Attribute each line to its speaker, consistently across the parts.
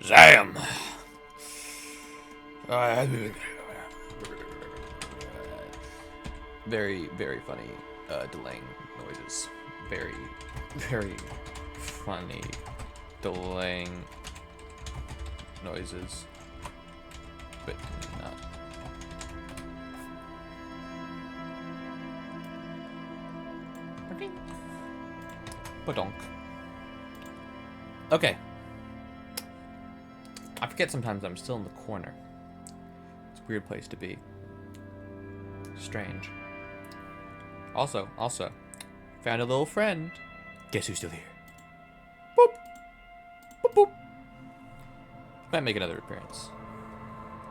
Speaker 1: Zam! Very, very funny delaying noises. Very, very funny delaying noises. But not. Okay. Badonk. Okay. I forget sometimes I'm still in the corner. It's a weird place to be. Strange. Also, found a little friend. Guess who's still here? Boop. Boop, boop. Might make another appearance.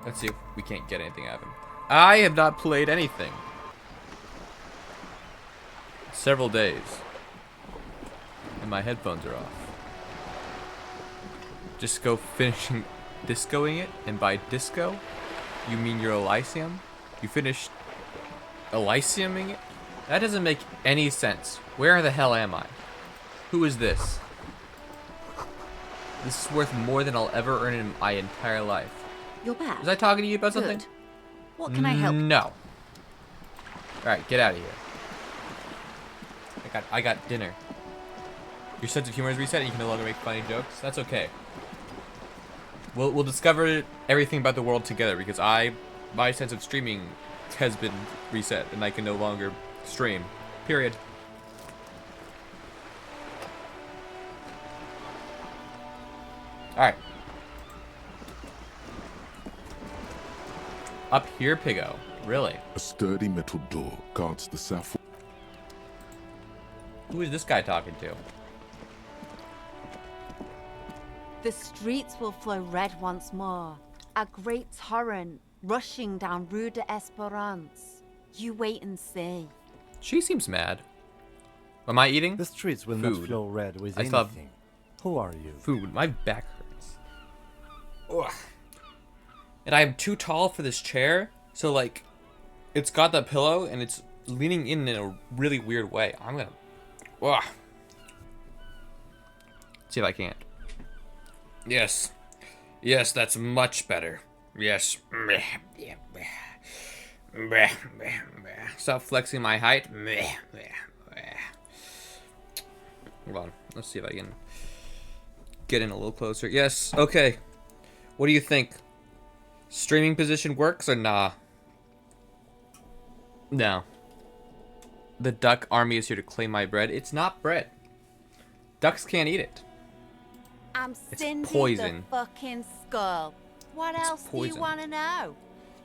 Speaker 1: Let's see if we can't get anything out of him. I have not played anything. Several days. And my headphones are off. Just go finishing discoing it, and by disco, you mean your Elysium? You finished Elysiuming it? That doesn't make any sense. Where the hell am I? Who is this? This is worth more than I'll ever earn in my entire life.
Speaker 2: You're back.
Speaker 1: Was I talking to you about something?
Speaker 2: Good. What can I help?
Speaker 1: No. Alright, get out of here. I got dinner. Your sense of humor is reset and you can no longer make funny jokes. That's okay. We'll discover everything about the world together because my sense of streaming has been reset and I can no longer stream. Period. Alright. Up here, Piggo. Really?
Speaker 3: A sturdy metal door guards the south.
Speaker 1: Who is this guy talking to?
Speaker 2: The streets will flow red once more. A great torrent rushing down Rue de Esperance. You wait and see.
Speaker 1: She seems mad. Am I eating?
Speaker 4: The streets will
Speaker 1: Food.
Speaker 4: not flow red with
Speaker 1: I still have
Speaker 4: anything. Who are you?
Speaker 1: Food. My back hurts. Ugh. And I'm too tall for this chair, so like, it's got the pillow and it's leaning in a really weird way. I'm gonna. Ugh. See if I can't. Yes. Yes, that's much better. Yes. Stop flexing my height. Hold on. Let's see if I can get in a little closer. Yes. Okay. What do you think? Streaming position works or nah? No. The duck army is here to claim my bread. It's not bread. Ducks can't eat it.
Speaker 2: I'm
Speaker 1: It's
Speaker 2: Cindy
Speaker 1: poison.
Speaker 2: the fucking skull. What
Speaker 1: It's
Speaker 2: else do
Speaker 1: poison.
Speaker 2: you want to know?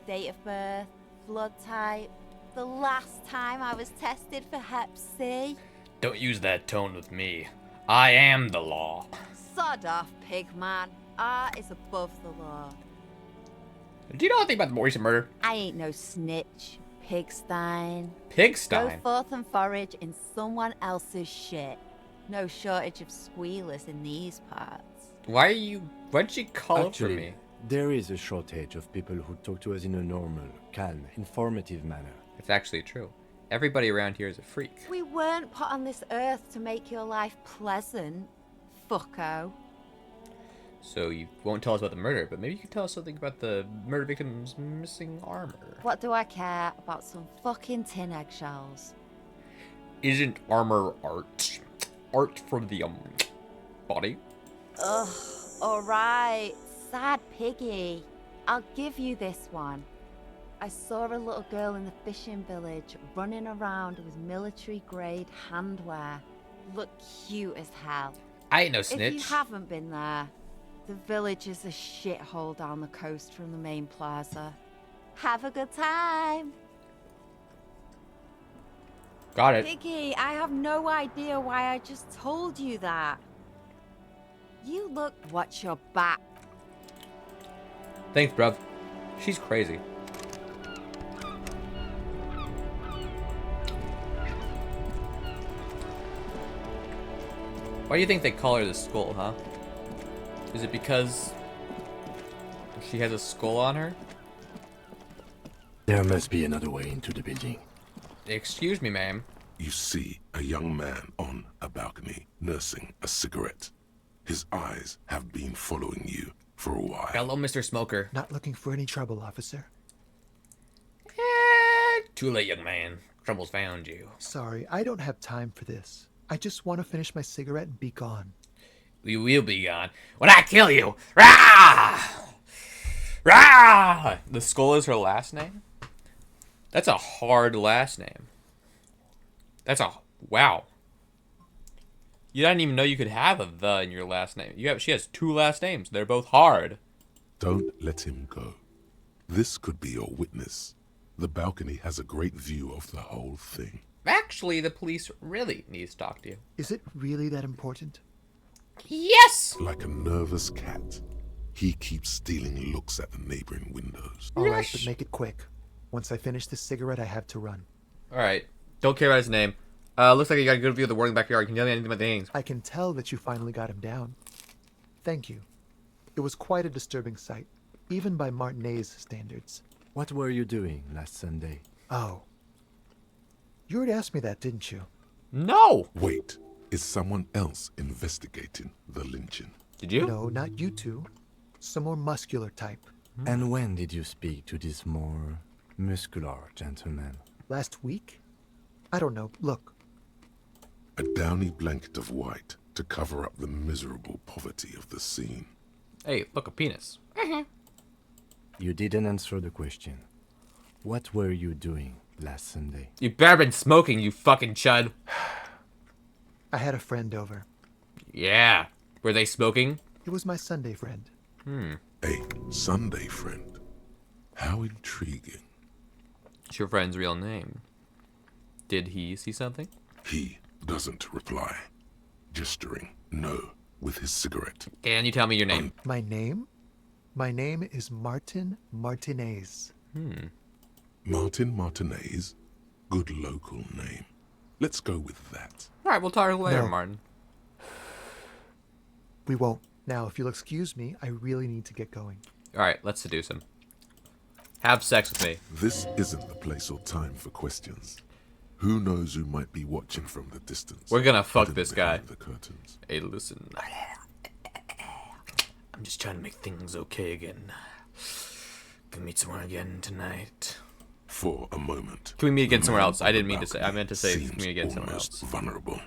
Speaker 2: Date of birth, blood type, the last time I was tested for Hep C.
Speaker 1: Don't use that tone with me. I am the law.
Speaker 2: Sod off, pig man. Art is above the law.
Speaker 1: Do you know anything about the recent murder?
Speaker 2: I ain't no snitch, pigstein. Go
Speaker 1: Pigstein.
Speaker 2: forth and forage in someone else's shit. No shortage of squealers in these parts.
Speaker 1: Why'd you call for
Speaker 4: Actually,
Speaker 1: me?
Speaker 4: there is a shortage of people who talk to us in a normal, calm, informative manner.
Speaker 1: It's actually true. Everybody around here is a freak.
Speaker 2: We weren't put on this earth to make your life pleasant, fucko.
Speaker 1: So you won't tell us about the murder, but maybe you can tell us something about the murder victim's missing armor.
Speaker 2: What do I care about some fucking tin eggshells?
Speaker 1: Isn't armor art? Art from the body?
Speaker 2: Ugh, alright, sad piggy. I'll give you this one. I saw a little girl in the fishing village running around with military grade handwear. Looked cute as hell.
Speaker 1: I ain't no
Speaker 2: If
Speaker 1: snitch.
Speaker 2: you haven't been there, the village is a shithole down the coast from the main plaza. Have a good time.
Speaker 1: Got it.
Speaker 2: Piggy, I have no idea why I just told you that. You look. Watch your back.
Speaker 1: Thanks, bruv. She's crazy. Why do you think they call her the skull, huh? Is it because she has a skull on her?
Speaker 4: There must be another way into the building.
Speaker 1: Excuse me, ma'am.
Speaker 3: You see a young man on a balcony nursing a cigarette. His eyes have been following you for a while.
Speaker 1: Hello, Mr. Smoker.
Speaker 5: Not looking for any trouble, officer.
Speaker 1: Too late, young man. Trouble's found you.
Speaker 5: Sorry, I don't have time for this. I just want to finish my cigarette and be gone.
Speaker 1: We will be gone when I kill you. Rah! Rah! The skull is her last name? That's a hard last name. That's a... Wow. You didn't even know you could have a "the" in your last name. She has 2 last names. They're both hard.
Speaker 3: Don't let him go. This could be your witness. The balcony has a great view of the whole thing.
Speaker 1: Actually, the police really need to talk to you.
Speaker 5: Is it really that important?
Speaker 1: Yes!
Speaker 3: Like a nervous cat, he keeps stealing looks at the neighboring windows.
Speaker 5: All right, but make it quick. Once I finish this cigarette, I have to run.
Speaker 1: Alright. Don't care about his name. Looks like you got a good view of the working backyard. Can you tell me anything about the names?
Speaker 5: I can tell that you finally got him down. Thank you. It was quite a disturbing sight, even by Martinez standards.
Speaker 4: What were you doing last Sunday?
Speaker 5: Oh. You already asked me that, didn't you?
Speaker 1: No!
Speaker 3: Wait, is someone else investigating the lynching?
Speaker 1: Did you?
Speaker 5: No, not you two. Some more muscular type.
Speaker 4: And when did you speak to this more muscular gentleman?
Speaker 5: Last week? I don't know. Look,
Speaker 3: A downy blanket of white to cover up the miserable poverty of the scene.
Speaker 1: Hey, look, a penis.
Speaker 4: You didn't answer the question. What were you doing last Sunday?
Speaker 1: You better been smoking, you fucking chud.
Speaker 5: I had a friend over.
Speaker 1: Yeah. Were they smoking?
Speaker 5: It was my Sunday friend.
Speaker 3: A Sunday friend. How intriguing.
Speaker 1: It's your friend's real name. Did he see something?
Speaker 3: He doesn't reply, gesturing no with his cigarette.
Speaker 1: Can you tell me your name?
Speaker 5: My name? My name is Martin Martinez.
Speaker 3: Martin Martinez? Good local name. Let's go with that.
Speaker 1: Alright, we'll talk later,
Speaker 5: No.
Speaker 1: Martin.
Speaker 5: We won't. Now, if you'll excuse me, I really need to get going.
Speaker 1: Alright, let's seduce him. Have sex with me.
Speaker 3: This isn't the place or time for questions. Who knows who might be watching from the distance?
Speaker 1: We're gonna fuck
Speaker 3: hidden
Speaker 1: this guy.
Speaker 3: behind the curtains.
Speaker 1: Hey, listen. I'm just trying to make things okay again. Can we meet somewhere again tonight?
Speaker 3: For a moment.
Speaker 1: Can we meet again
Speaker 3: the
Speaker 1: somewhere
Speaker 3: man
Speaker 1: else? I
Speaker 3: on
Speaker 1: didn't
Speaker 3: the
Speaker 1: mean to say. I
Speaker 3: balcony
Speaker 1: meant to say can
Speaker 3: seems
Speaker 1: we meet again somewhere
Speaker 3: almost
Speaker 1: else.
Speaker 3: vulnerable.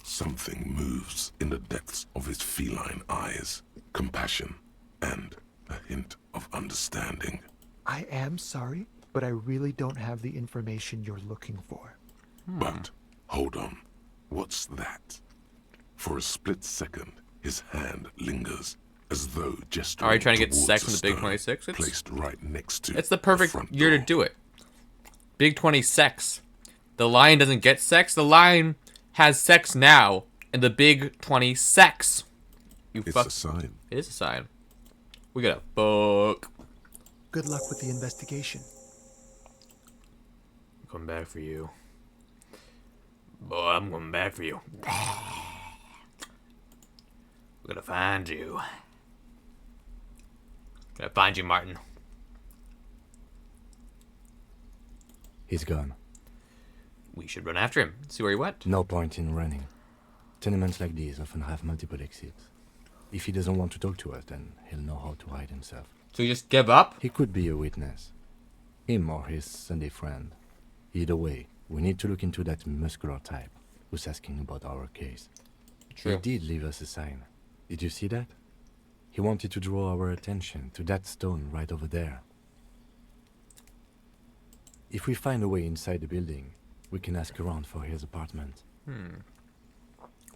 Speaker 3: Something moves in the depths of his feline eyes. Compassion and a hint of understanding.
Speaker 5: I am sorry, but I really don't have the information you're looking for.
Speaker 3: But hold on. What's that? For a split second, his hand lingers, as though gesturing
Speaker 1: Are you trying to get
Speaker 3: towards
Speaker 1: sex
Speaker 3: a
Speaker 1: in the Big
Speaker 3: stone
Speaker 1: 26?
Speaker 3: placed right next to
Speaker 1: It's the perfect
Speaker 3: front
Speaker 1: year to
Speaker 3: door.
Speaker 1: do it. Big 20 sex. The lion doesn't get sex. The lion has sex now in the Big 20 sex. You
Speaker 3: It's
Speaker 1: fuck.
Speaker 3: a sign.
Speaker 1: It is a sign. We got a book.
Speaker 5: Good luck with the investigation.
Speaker 1: I'm coming back for you. Boy, I'm coming back for you. We're gonna find you. Gonna find you, Martin.
Speaker 4: He's gone.
Speaker 1: We should run after him. See where he went.
Speaker 4: No point in running. Tenements like these often have multiple exits. If he doesn't want to talk to us, then he'll know how to hide himself.
Speaker 1: So you just give up?
Speaker 4: He could be a witness. Him or his Sunday friend. Either way, we need to look into that muscular type who's asking about our case.
Speaker 1: True.
Speaker 4: He did leave us a sign. Did you see that? He wanted to draw our attention to that stone right over there. If we find a way inside the building, we can ask around for his apartment.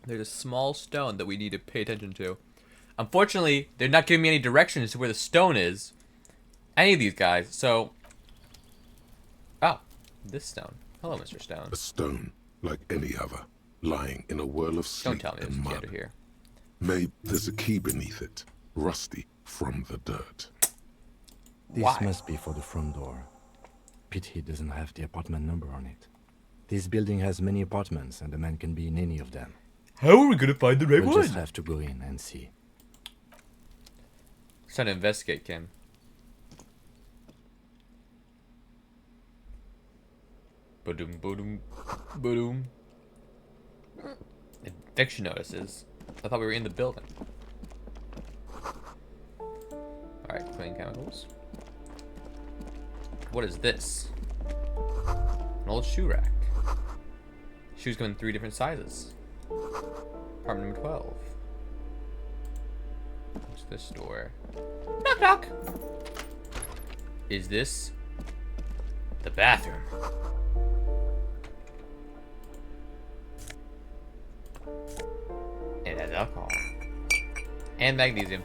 Speaker 1: There's a small stone that we need to pay attention to. Unfortunately, they're not giving me any directions to where the stone is. Any of these guys, so... Oh, this stone. Hello, Mr. Stone.
Speaker 3: A stone, like any other, lying in a whirl of sleep
Speaker 1: Don't tell me there's
Speaker 3: and
Speaker 1: a key
Speaker 3: mud.
Speaker 1: under here.
Speaker 3: Maybe there's a key beneath it, rusty from the dirt.
Speaker 4: This
Speaker 1: Why?
Speaker 4: must be for the front door. Pity doesn't have the apartment number on it. This building has many apartments, and the man can be in any of them.
Speaker 1: How are we gonna find the right
Speaker 4: We'll
Speaker 1: one?
Speaker 4: just have to go in and see.
Speaker 1: It's time to investigate, Kim. Ba-doom, ba-doom, ba-doom. Eviction notices. I thought we were in the building. cleaning chemicals. What is this? An old shoe rack. Shoes come in 3 different sizes. Apartment number 12. What's this door? Knock knock! Is this the bathroom? It has alcohol. And magnesium.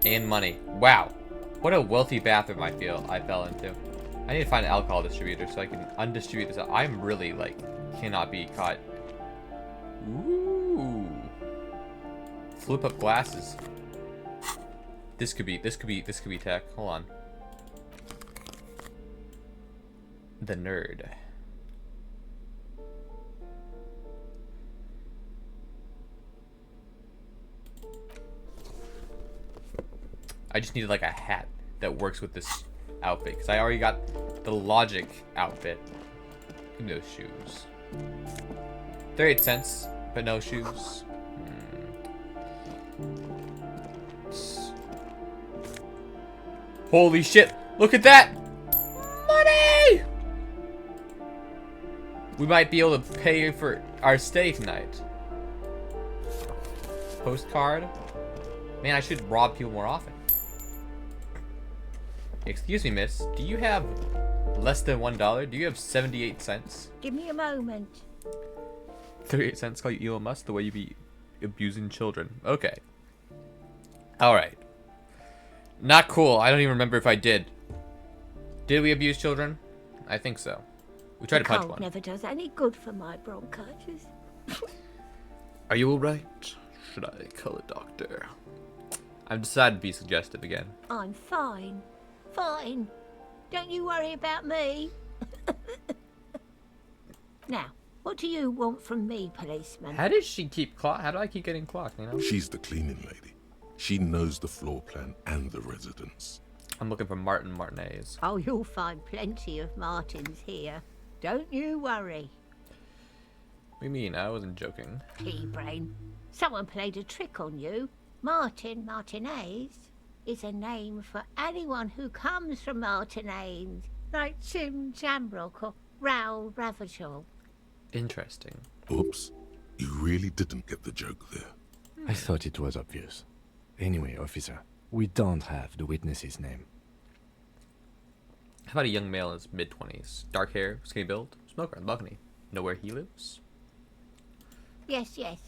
Speaker 1: And money. Wow. What a wealthy bathroom I fell into. I need to find an alcohol distributor so I can undistribute this. I'm really, like, cannot be caught. Ooh. Flip up glasses. This could be tech. Hold on. The nerd. I just needed like a hat that works with this outfit because I already got the logic outfit. Give me those shoes. 38 cents, but no shoes. Holy shit! Look at that! Money! We might be able to pay for our stay tonight. Postcard? Man, I should rob people more often. Excuse me, miss. Do you have less than $1? Do you have 78 cents?
Speaker 6: Give me a moment.
Speaker 1: 38 cents call you Elon Musk the way you be abusing children. Okay. Alright. Not cool. I don't even remember if I did. Did we abuse children? I think so. We tried to punch
Speaker 6: Cold
Speaker 1: one.
Speaker 6: never does any good for my bronchitis.
Speaker 1: Are you alright? Should I call a doctor? I've decided to be suggestive again.
Speaker 6: I'm fine. Fine. Don't you worry about me. Now, what do you want from me, policeman?
Speaker 1: How did she keep clock? How do I keep getting clocked, you know?
Speaker 3: She's the cleaning lady. She knows the floor plan and the residence.
Speaker 1: I'm looking for Martin Martinez.
Speaker 6: Oh, you'll find plenty of Martins here. Don't you worry.
Speaker 1: What do you mean? I wasn't joking.
Speaker 6: Pea-brain. Someone played a trick on you. Martin Martinez is a name for anyone who comes from Martinez, like Tim Jamrock or Raoul Ravachol.
Speaker 1: Interesting.
Speaker 3: Oops. You really didn't get the joke there.
Speaker 4: I thought it was obvious. Anyway, officer, we don't have the witness's name.
Speaker 1: How about a young male in his mid-20s? Dark hair, skinny build, smoker on the balcony. Know where he lives?
Speaker 6: Yes, yes.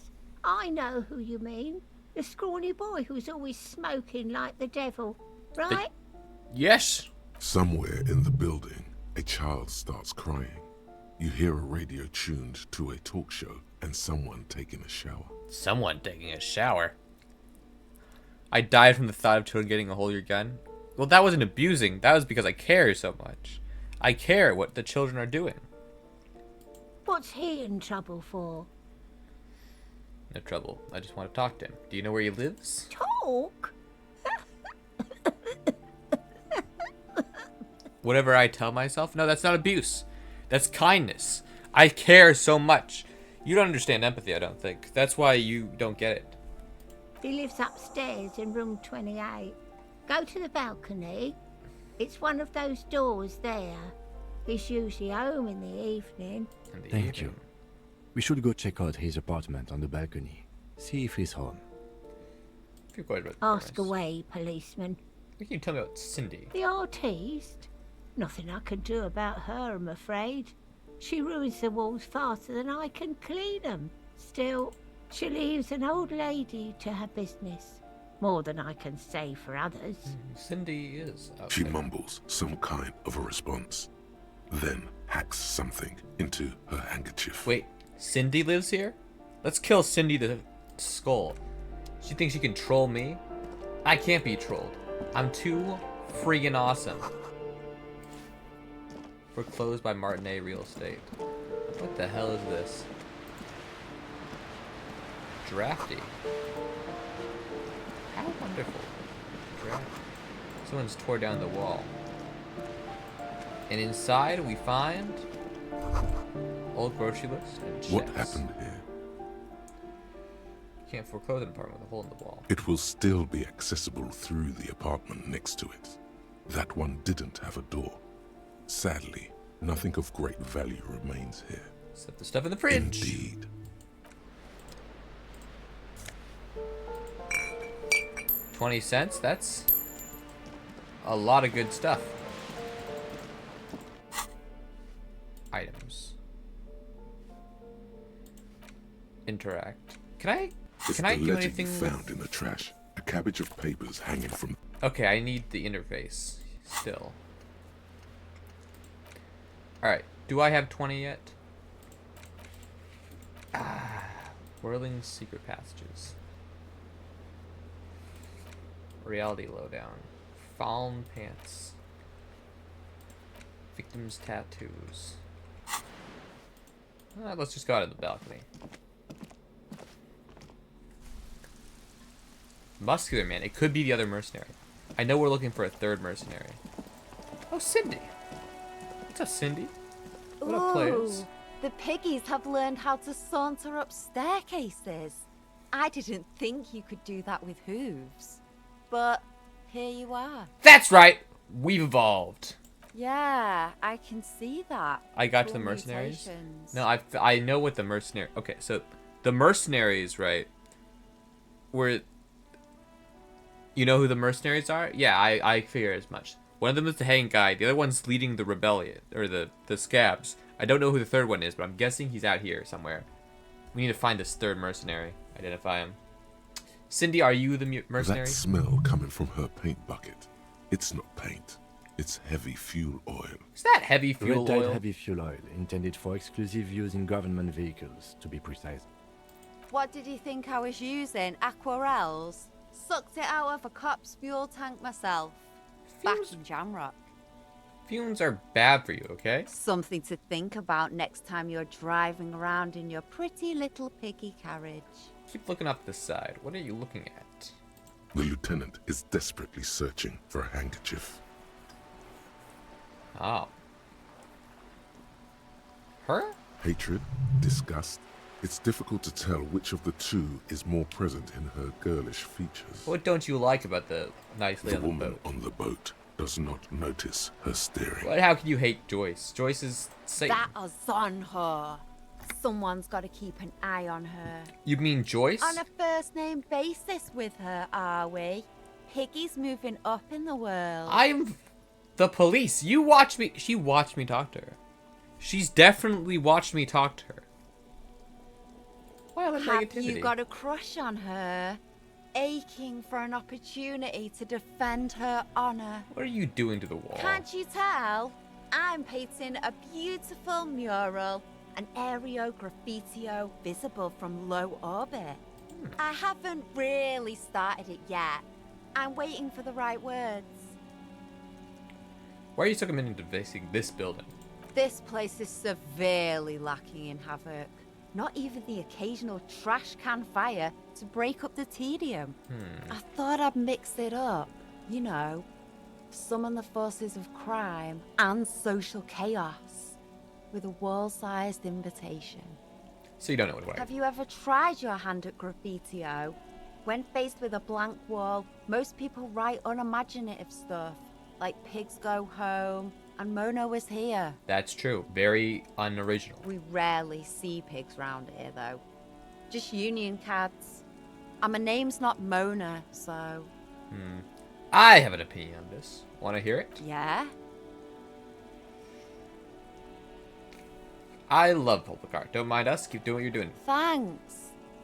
Speaker 6: I know who you mean. The scrawny boy who's always smoking like the devil, right?
Speaker 1: Yes!
Speaker 3: Somewhere in the building, a child starts crying. You hear a radio tuned to a talk show and someone taking a shower.
Speaker 1: Someone taking a shower. I died from the thought of children getting a hold of your gun. Well, that wasn't abusing. That was because I care so much. I care what the children are doing.
Speaker 6: What's he in trouble for?
Speaker 1: No trouble. I just want to talk to him. Do you know where he lives?
Speaker 6: Talk?
Speaker 1: Whatever I tell myself? No, that's not abuse. That's kindness. I care so much. You don't understand empathy, I don't think. That's why you don't get it.
Speaker 6: He lives upstairs in room 28. Go to the balcony. It's one of those doors there. He's usually home in the evening.
Speaker 1: In the
Speaker 4: Thank you.
Speaker 1: evening.
Speaker 4: We should go check out his apartment on the balcony. See if he's home.
Speaker 1: If you're quite right,
Speaker 6: Ask
Speaker 1: Promise.
Speaker 6: away, policeman.
Speaker 1: What can you tell me about Cindy?
Speaker 6: The artiste? Nothing I can do about her, I'm afraid. She ruins the walls faster than I can clean them. Still, she leaves an old lady to her business. More than I can say for others.
Speaker 1: Cindy is out
Speaker 3: She
Speaker 1: there.
Speaker 3: mumbles some kind of a response, then hacks something into her handkerchief.
Speaker 1: Wait, Cindy lives here? Let's kill Cindy the skull. She thinks she can troll me? I can't be trolled. I'm too friggin' awesome. We're closed by Martinet Real Estate. What the hell is this? Drafty. How wonderful. Drafty. Someone's tore down the wall. And inside we find old grocery list and checks.
Speaker 3: What happened here?
Speaker 1: Can't foreclose an apartment with a hole in the wall.
Speaker 3: It will still be accessible through the apartment next to it. That one didn't have a door. Sadly, nothing of great value remains here.
Speaker 1: Except the stuff in the fridge.
Speaker 3: Indeed.
Speaker 1: 20 cents, that's a lot of good stuff. Items. Interact. Can I
Speaker 3: the
Speaker 1: do
Speaker 3: legend
Speaker 1: anything
Speaker 3: found
Speaker 1: with...
Speaker 3: in the trash. A cabbage of papers hanging from...
Speaker 1: Okay, I need the interface still. Alright, do I have 20 yet? Whirling secret passages. Reality lowdown. Fallen pants. Victim's tattoos. Let's just go out of the balcony. Muscular man. It could be the other mercenary. I know we're looking for a third mercenary. Oh, Cindy. What's up, Cindy? What up, players?
Speaker 2: The piggies have learned how to saunter up staircases. I didn't think you could do that with hooves. But here you are.
Speaker 1: That's right! We've evolved.
Speaker 2: Yeah, I can see that.
Speaker 1: I got to
Speaker 2: Cool
Speaker 1: the mercenaries.
Speaker 2: mutations.
Speaker 1: No, I know what the mercenary... Okay, so the mercenaries, right, were... You know who the mercenaries are? Yeah, I figure as much. One of them is the hanging guy. The other one's leading the rebellion, or the scabs. I don't know who the third one is, but I'm guessing he's out here somewhere. We need to find this third mercenary. Identify him. Cindy, are you the mercenary?
Speaker 3: That smell coming from her paint bucket. It's not paint. It's heavy fuel oil.
Speaker 1: Is that heavy fuel
Speaker 4: Red-dyed
Speaker 1: oil?
Speaker 4: heavy fuel oil, intended for exclusive use in government vehicles, to be precise.
Speaker 2: What did you think I was using? Aquarels? Sucked it out of a cop's fuel tank myself. Back
Speaker 1: Fumes,
Speaker 2: in Jamrock.
Speaker 1: fumes are bad for you, okay?
Speaker 2: Something to think about next time you're driving around in your pretty little piggy carriage.
Speaker 1: Keep looking up this side. What are you looking at?
Speaker 3: The lieutenant is desperately searching for a handkerchief.
Speaker 1: Oh. Her?
Speaker 3: Hatred, disgust. It's difficult to tell which of the two is more present in her girlish features.
Speaker 1: What don't you like about the nice lady
Speaker 3: The
Speaker 1: on the
Speaker 3: woman
Speaker 1: boat?
Speaker 3: on the boat does not notice her staring.
Speaker 1: What? How can you hate Joyce? Joyce is Satan.
Speaker 2: That is on her. Someone's got to keep an eye on her.
Speaker 1: You mean Joyce?
Speaker 2: On a first name basis with her, are we? Piggy's moving up in the world.
Speaker 1: I'm the police. You watch me. She watched me talk to her. She's definitely watched me talk to her. Why all that
Speaker 2: Have
Speaker 1: negativity?
Speaker 2: you got a crush on her? Aching for an opportunity to defend her honor.
Speaker 1: What are you doing to the wall?
Speaker 2: Can't you tell? I'm painting a beautiful mural, an aereo graffitio visible from low orbit. I haven't really started it yet. I'm waiting for the right words.
Speaker 1: Why are you so committed to facing this building?
Speaker 2: This place is severely lacking in havoc. Not even the occasional trash can fire to break up the tedium. I thought I'd mix it up, you know, summon the forces of crime and social chaos with a wall-sized invitation.
Speaker 1: So you don't know what
Speaker 2: Have you ever tried your hand at graffitio? When faced with a blank wall, most people write unimaginative stuff, like pigs go home and Mona was here.
Speaker 1: That's true. Very unoriginal.
Speaker 2: We rarely see pigs round here, though. Just union cards. And my name's not Mona, so...
Speaker 1: I have an opinion on this. Want to hear it?
Speaker 2: Yeah?
Speaker 1: I love public art. Don't mind us. Keep doing what you're doing.
Speaker 2: Thanks.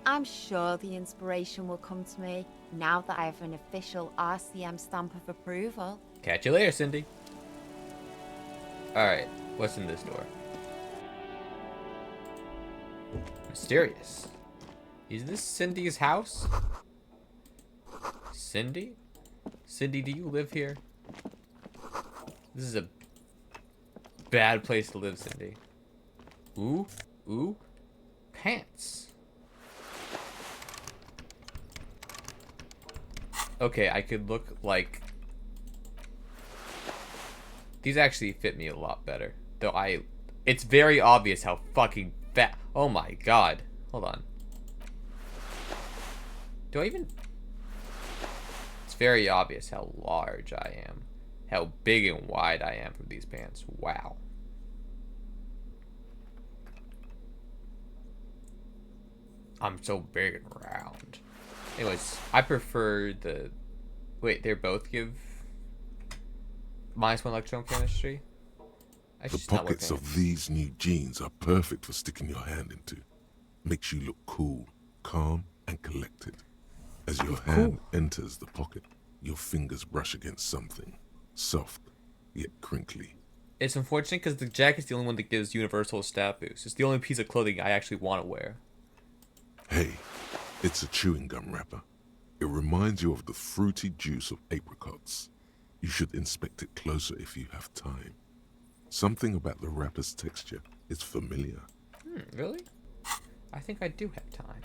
Speaker 2: I'm sure the inspiration will come to me now that I have an official RCM stamp of approval.
Speaker 1: Catch you later, Cindy. Alright, what's in this door? Mysterious. Is this Cindy's house? Cindy? Cindy, do you live here? This is a bad place to live, Cindy. Ooh, ooh, pants. Okay, I could look like... These actually fit me a lot better. Though it's very obvious how fucking fat... Oh my god. Hold on. Do I even... It's very obvious how large I am. How big and wide I am from these pants. Wow. I'm so big and round. Anyways, I prefer the... Wait, they both give... -1 electrochemistry? I
Speaker 3: The
Speaker 1: should not look
Speaker 3: pockets
Speaker 1: at
Speaker 3: of these new jeans are perfect for sticking your hand into. Makes you look cool, calm, and collected. As your hand enters the pocket, your fingers brush against something soft, yet crinkly.
Speaker 1: It's unfortunate because the jacket's the only one that gives universal stat boost. It's the only piece of clothing I actually want to wear.
Speaker 3: Hey, it's a chewing gum wrapper. It reminds you of the fruity juice of apricots. You should inspect it closer if you have time. Something about the wrapper's texture is familiar.
Speaker 1: Really? I think I do have time.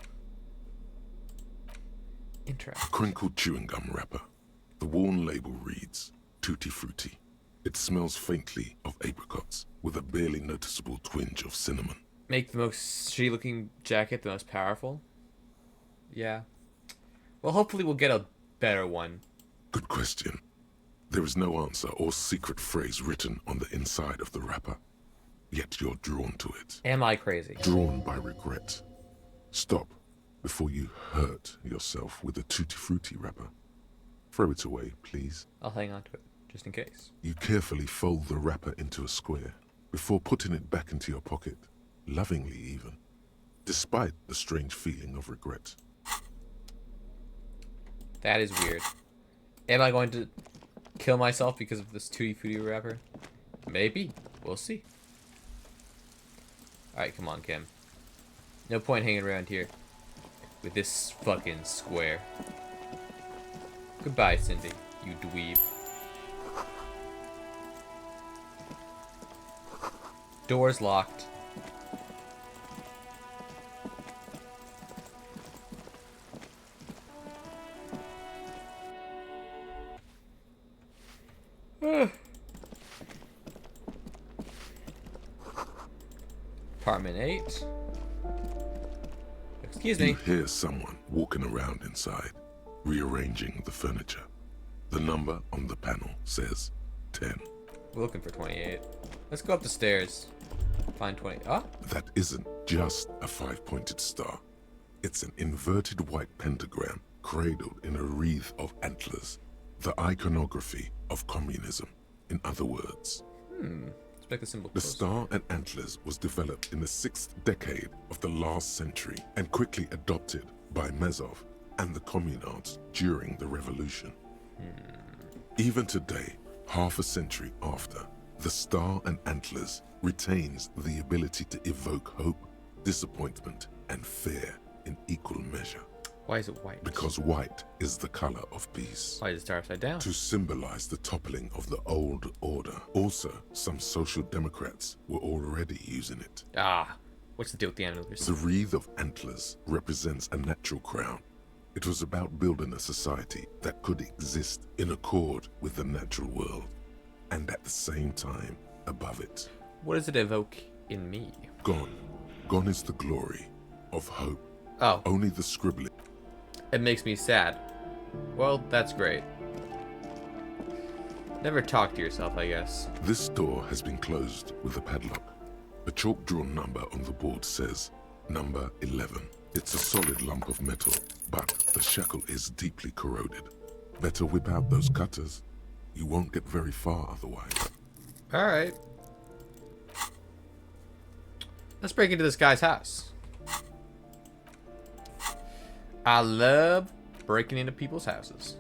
Speaker 1: Interesting.
Speaker 3: Crinkled chewing gum wrapper. The worn label reads, Tutti Frutti. It smells faintly of apricots, with a barely noticeable twinge of cinnamon.
Speaker 1: Make the most shitty looking jacket the most powerful? Yeah. Well, hopefully we'll get a better one.
Speaker 3: Good question. There is no answer or secret phrase written on the inside of the wrapper. Yet you're drawn to it.
Speaker 1: Am I crazy?
Speaker 3: Drawn by regret. Stop before you hurt yourself with a Tutti Frutti wrapper. Throw it away, please.
Speaker 1: I'll hang on to it, just in case.
Speaker 3: You carefully fold the wrapper into a square before putting it back into your pocket, lovingly even, despite the strange feeling of regret.
Speaker 1: That is weird. Am I going to kill myself because of this Tutti Frutti wrapper? Maybe. We'll see. Alright, come on, Kim. No point hanging around here with this fucking square. Goodbye, Cindy, you dweeb. Door's locked. Apartment 8. Excuse me.
Speaker 3: You hear someone walking around inside, rearranging the furniture. The number on the panel says 10.
Speaker 1: We're looking for 28. Let's go up the stairs. Find 20. Ah?
Speaker 3: That isn't just a 5-pointed star. It's an inverted white pentagram cradled in a wreath of antlers. The iconography of communism, in other words.
Speaker 1: Let's make the symbol
Speaker 3: The
Speaker 1: closer.
Speaker 3: star and antlers was developed in the 6th decade of the last century and quickly adopted by Mazov and the communards during the revolution. Even today, half a century after, the star and antlers retains the ability to evoke hope, disappointment, and fear in equal measure.
Speaker 1: Why is it white?
Speaker 3: Because white is the color of peace.
Speaker 1: Why is the star upside down?
Speaker 3: To symbolize the toppling of the old order. Also, some social democrats were already using it.
Speaker 1: Ah, what's the deal with the antlers?
Speaker 3: The wreath of antlers represents a natural crown. It was about building a society that could exist in accord with the natural world, and at the same time, above it.
Speaker 1: What does it evoke in me?
Speaker 3: Gone. Gone is the glory of hope.
Speaker 1: Oh,
Speaker 3: Only the scribbling.
Speaker 1: it makes me sad. Well, that's great. Never talk to yourself, I guess.
Speaker 3: This door has been closed with a padlock. A chalk-drawn number on the board says, number 11. It's a solid lump of metal, but the shackle is deeply corroded. Better whip out those cutters. You won't get very far otherwise.
Speaker 1: Alright. Let's break into this guy's house. I love breaking into people's houses.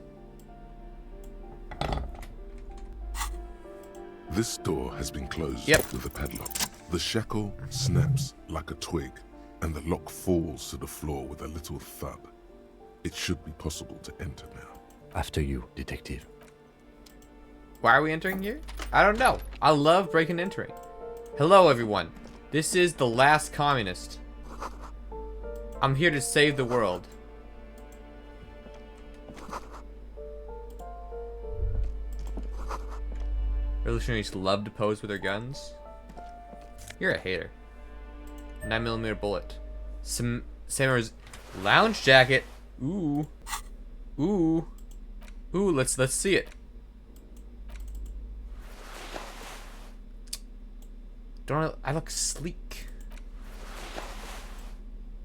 Speaker 3: This door has been closed
Speaker 1: Yep.
Speaker 3: with a padlock. The shackle snaps like a twig, and the lock falls to the floor with a little thud. It should be possible to enter now.
Speaker 4: After you, detective.
Speaker 1: Why are we entering here? I don't know. I love breaking and entering. Hello, everyone. This is The Last Communist. I'm here to save the world. Revolutionaries love to pose with their guns. You're a hater. 9mm bullet. Samura's lounge jacket. Ooh. Ooh. Ooh, let's see it. I look sleek.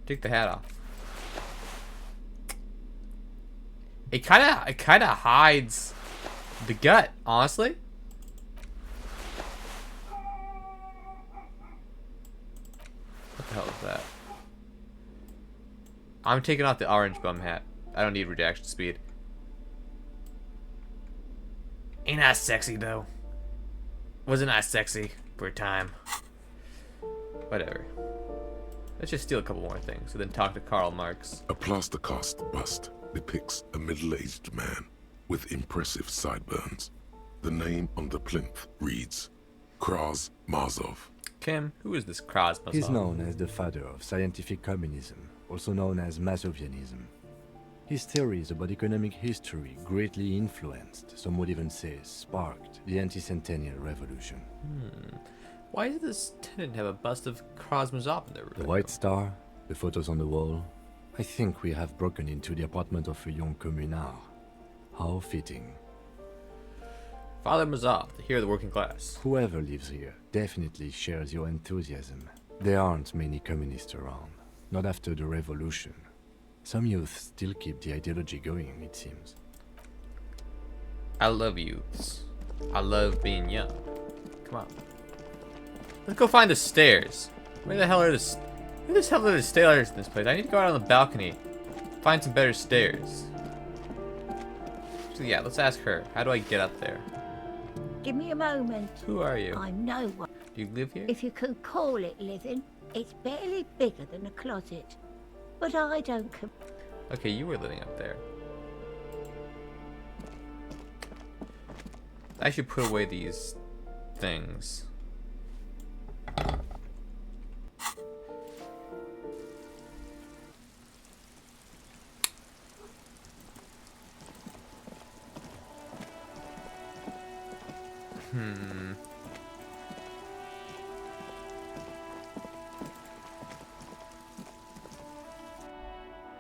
Speaker 1: Take the hat off. It kinda hides the gut, honestly. What the hell is that? I'm taking off the orange bum hat. I don't need reaction speed. Ain't I sexy though? Wasn't I sexy for a time? Whatever. Let's just steal a couple more things and then talk to Karl Marx.
Speaker 3: A plaster cast bust depicts a middle-aged man with impressive sideburns. The name on the plinth reads Kraz Mazov.
Speaker 1: Kim, who is this Kraz Mazov?
Speaker 4: He's known as the father of scientific communism, also known as Masovianism. His theories about economic history greatly influenced, some would even say sparked, the anti-centennial revolution.
Speaker 1: Why does this tenant have a bust of Kraz Mazov in their room?
Speaker 4: The White Star, the photos on the wall. I think we have broken into the apartment of a young communard. How fitting.
Speaker 1: Father Mazov, the hero of the working class.
Speaker 4: Whoever lives here definitely shares your enthusiasm. There aren't many communists around, not after the revolution. Some youth still keep the ideology going, it seems.
Speaker 1: I love youths. I love being young. Come on. Let's go find the stairs. Where the hell are the stairs in this place? I need to go out on the balcony. Find some better stairs. So yeah, let's ask her. How do I get up there?
Speaker 6: Give me a moment.
Speaker 1: Who are you?
Speaker 6: I'm no one.
Speaker 1: Do you live here?
Speaker 6: If you can call it living, it's barely bigger than a closet. But I don't
Speaker 1: Okay, you were living up there. I should put away these things.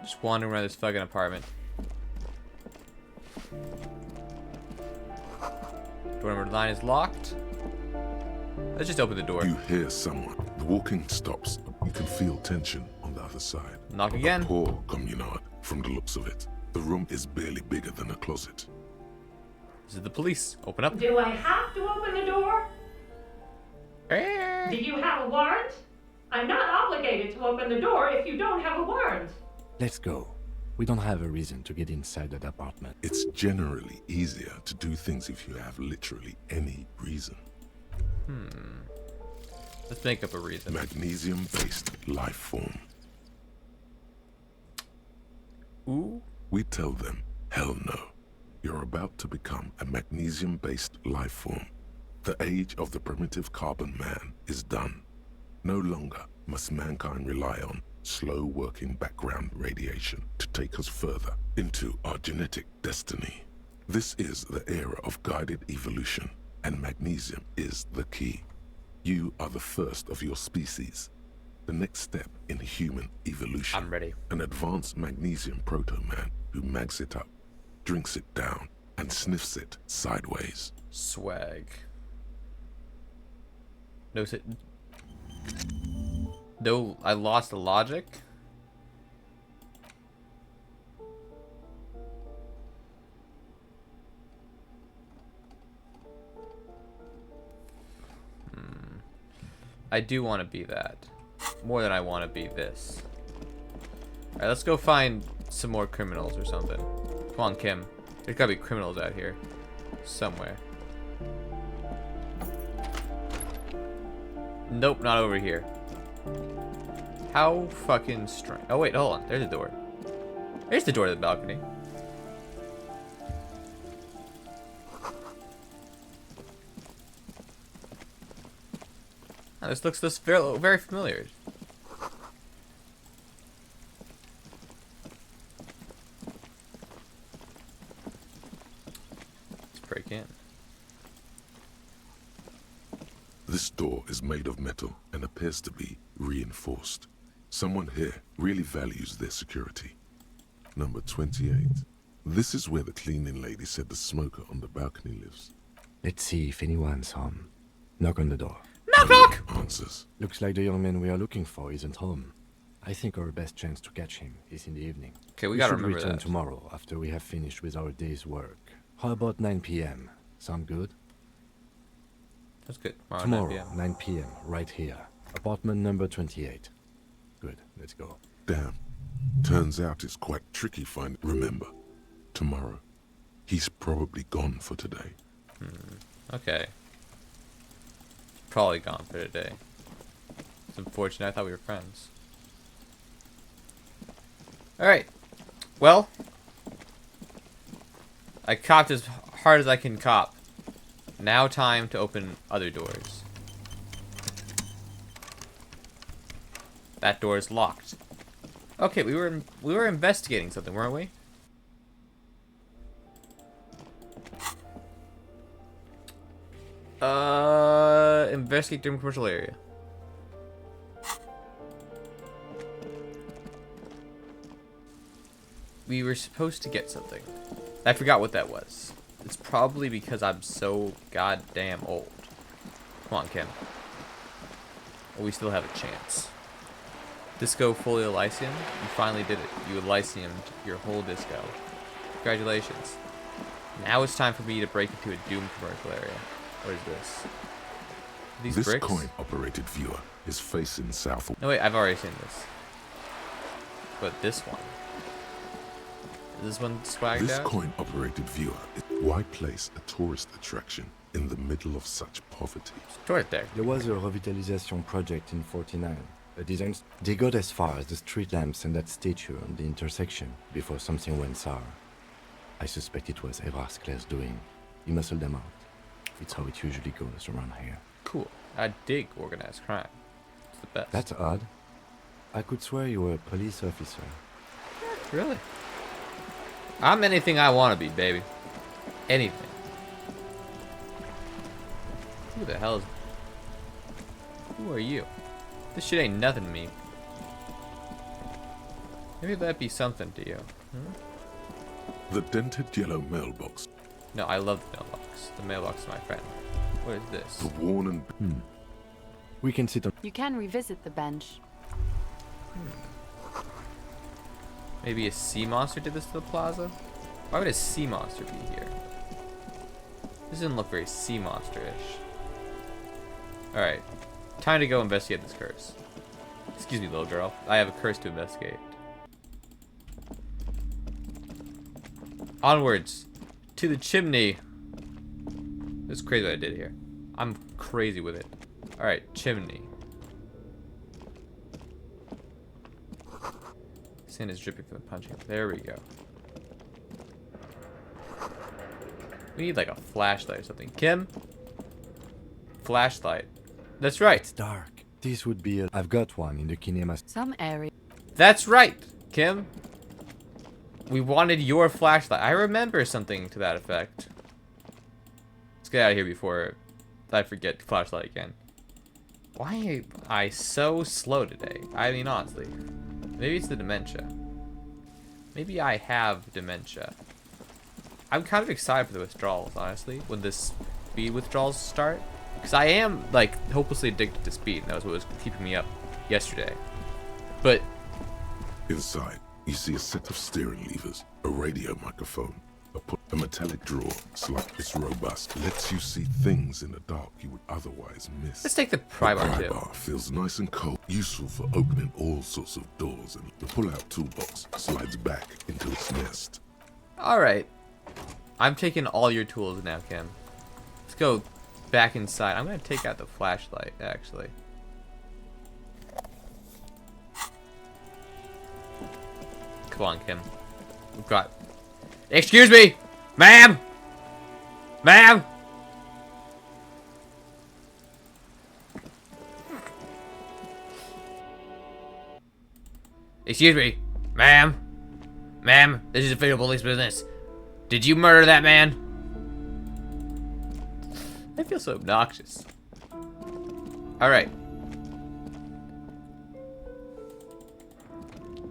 Speaker 1: Just wandering around this fucking apartment. Door number 9 is locked. Let's just open the door.
Speaker 3: You hear someone. The walking stops. You can feel tension on the other side.
Speaker 1: Knock again.
Speaker 3: A poor communard, from the looks of it. The room is barely bigger than a closet.
Speaker 1: This is the police. Open up.
Speaker 7: Do I have to open the door?
Speaker 1: Eh.
Speaker 7: Do you have a warrant? I'm not obligated to open the door if you don't have a warrant.
Speaker 4: Let's go. We don't have a reason to get inside that apartment.
Speaker 3: It's generally easier to do things if you have literally any reason.
Speaker 1: Let's make up a reason.
Speaker 3: Magnesium-based life form.
Speaker 1: Ooh.
Speaker 3: We tell them, hell no. You're about to become a magnesium-based life form. The age of the primitive carbon man is done. No longer must mankind rely on slow-working background radiation to take us further into our genetic destiny. This is the era of guided evolution, and magnesium is the key. You are the first of your species. The next step in human evolution.
Speaker 1: I'm ready.
Speaker 3: An advanced magnesium proto-man who mags it up, drinks it down, and sniffs it sideways.
Speaker 1: Swag. No, I lost the logic. I do want to be that. More than I want to be this. Alright, let's go find some more criminals or something. Come on, Kim. There's gotta be criminals out here. Somewhere. Nope, not over here. How fucking strange. Oh, wait, hold on. There's a door. There's the door to the balcony. Oh, this looks very, very familiar. Let's break in.
Speaker 3: This door is made of metal and appears to be reinforced. Someone here really values their security. number 28. This is where the cleaning lady said the smoker on the balcony lives.
Speaker 4: Let's see if anyone's home. Knock on the door.
Speaker 1: Knock, knock!
Speaker 3: Answers.
Speaker 4: Looks like the young man we are looking for isn't home. I think our best chance to catch him is in the evening.
Speaker 1: Okay, we gotta
Speaker 4: should
Speaker 1: remember
Speaker 4: return
Speaker 1: that.
Speaker 4: tomorrow after we have finished with our day's work. How about 9 p.m.? Sound good?
Speaker 1: That's good. Tomorrow, 9
Speaker 4: Tomorrow,
Speaker 1: p.m.
Speaker 4: 9 p.m., right here. Apartment number 28. Good, let's go.
Speaker 3: Damn. Turns out it's quite tricky finding. Remember, tomorrow. He's probably gone for today.
Speaker 1: Okay. Probably gone for today. It's unfortunate. I thought we were friends. Alright. Well. I copped as hard as I can cop. Now time to open other doors. That door is locked. Okay, we were investigating something, weren't we? Investigate during commercial area. We were supposed to get something. I forgot what that was. It's probably because I'm so goddamn old. Come on, Kim. Well, we still have a chance. Disco fully Elysium? You finally did it. You Elysiumed your whole disco. Congratulations. Now it's time for me to break into a Doom commercial area. What is this? These
Speaker 3: This
Speaker 1: bricks?
Speaker 3: coin-operated viewer is facing south.
Speaker 1: No, wait, I've already seen this. But this one. Is this one swagged
Speaker 3: This
Speaker 1: out?
Speaker 3: coin-operated viewer is why place a tourist attraction in the middle of such poverty?
Speaker 1: Right there.
Speaker 4: There was a revitalization project in 49. A design. They got as far as the street lamps and that statue on the intersection before something went sour. I suspect it was Erard's Claire's doing. He muscled them out. It's how it usually goes around here.
Speaker 1: Cool. I dig organized crime. It's the best.
Speaker 4: That's odd. I could swear you were a police officer.
Speaker 1: Really? I'm anything I want to be, baby. Anything. Who the hell is... Who are you? This shit ain't nothing to me. Maybe that'd be something to you.
Speaker 3: The dented yellow mailbox,
Speaker 1: No, I love the mailbox. The mailbox is my friend. What is this?
Speaker 3: the worn and
Speaker 4: We can sit on.
Speaker 2: You can revisit the bench.
Speaker 1: Maybe a sea monster did this to the plaza? Why would a sea monster be here? This doesn't look very sea monster-ish. Alright. Time to go investigate this curse. Excuse me, little girl. I have a curse to investigate. Onwards. To the chimney. This is crazy what I did here. I'm crazy with it. Alright, chimney. Sand is dripping from the punching. There we go. We need like a flashlight or something. Kim? Flashlight. That's right.
Speaker 4: It's dark. This would be a. I've got one in the kinema.
Speaker 2: Some area.
Speaker 1: That's right, Kim. We wanted your flashlight. I remember something to that effect. Let's get out of here before I forget flashlight again. Why am I so slow today? I mean, honestly. Maybe it's the dementia. Maybe I have dementia. I'm kind of excited for the withdrawals, honestly, when this speed withdrawals start. Because I am, like, hopelessly addicted to speed. And that was what was keeping me up yesterday. But
Speaker 3: inside, you see a set of steering levers, a radio microphone, a metallic drawer, slight, it's robust, lets you see things in the dark you would otherwise miss.
Speaker 1: let's take the pry bar
Speaker 3: The
Speaker 1: too.
Speaker 3: pry bar feels nice and cold, useful for opening all sorts of doors, and the pull-out toolbox slides back into its nest.
Speaker 1: Alright. I'm taking all your tools now, Kim. Let's go back inside. I'm going to take out the flashlight, actually. Come on, Kim. We've got... Excuse me! Ma'am! Ma'am! Excuse me! Ma'am! Ma'am, this is official police business. Did you murder that man? I feel so obnoxious. Alright.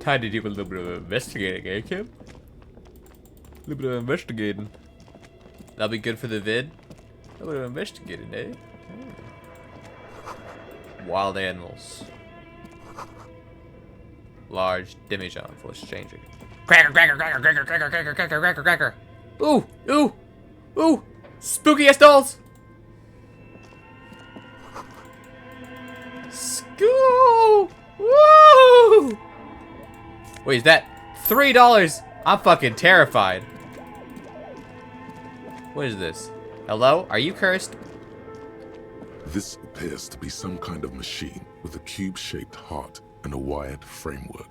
Speaker 1: Time to do a little bit of investigating, eh, Kim? A little bit of investigating. That'll be good for the vid. A little bit of investigating, eh? Wild animals. Large demijohn for exchanging. Cracker, cracker, cracker, cracker, cracker, cracker, cracker, cracker, cracker. Ooh, ooh, ooh. Spooky ass dolls. Skoo! Woo! Wait, is that $3? I'm fucking terrified. What is this? Hello? Are you cursed?
Speaker 3: This appears to be some kind of machine with a cube-shaped heart and a wired framework.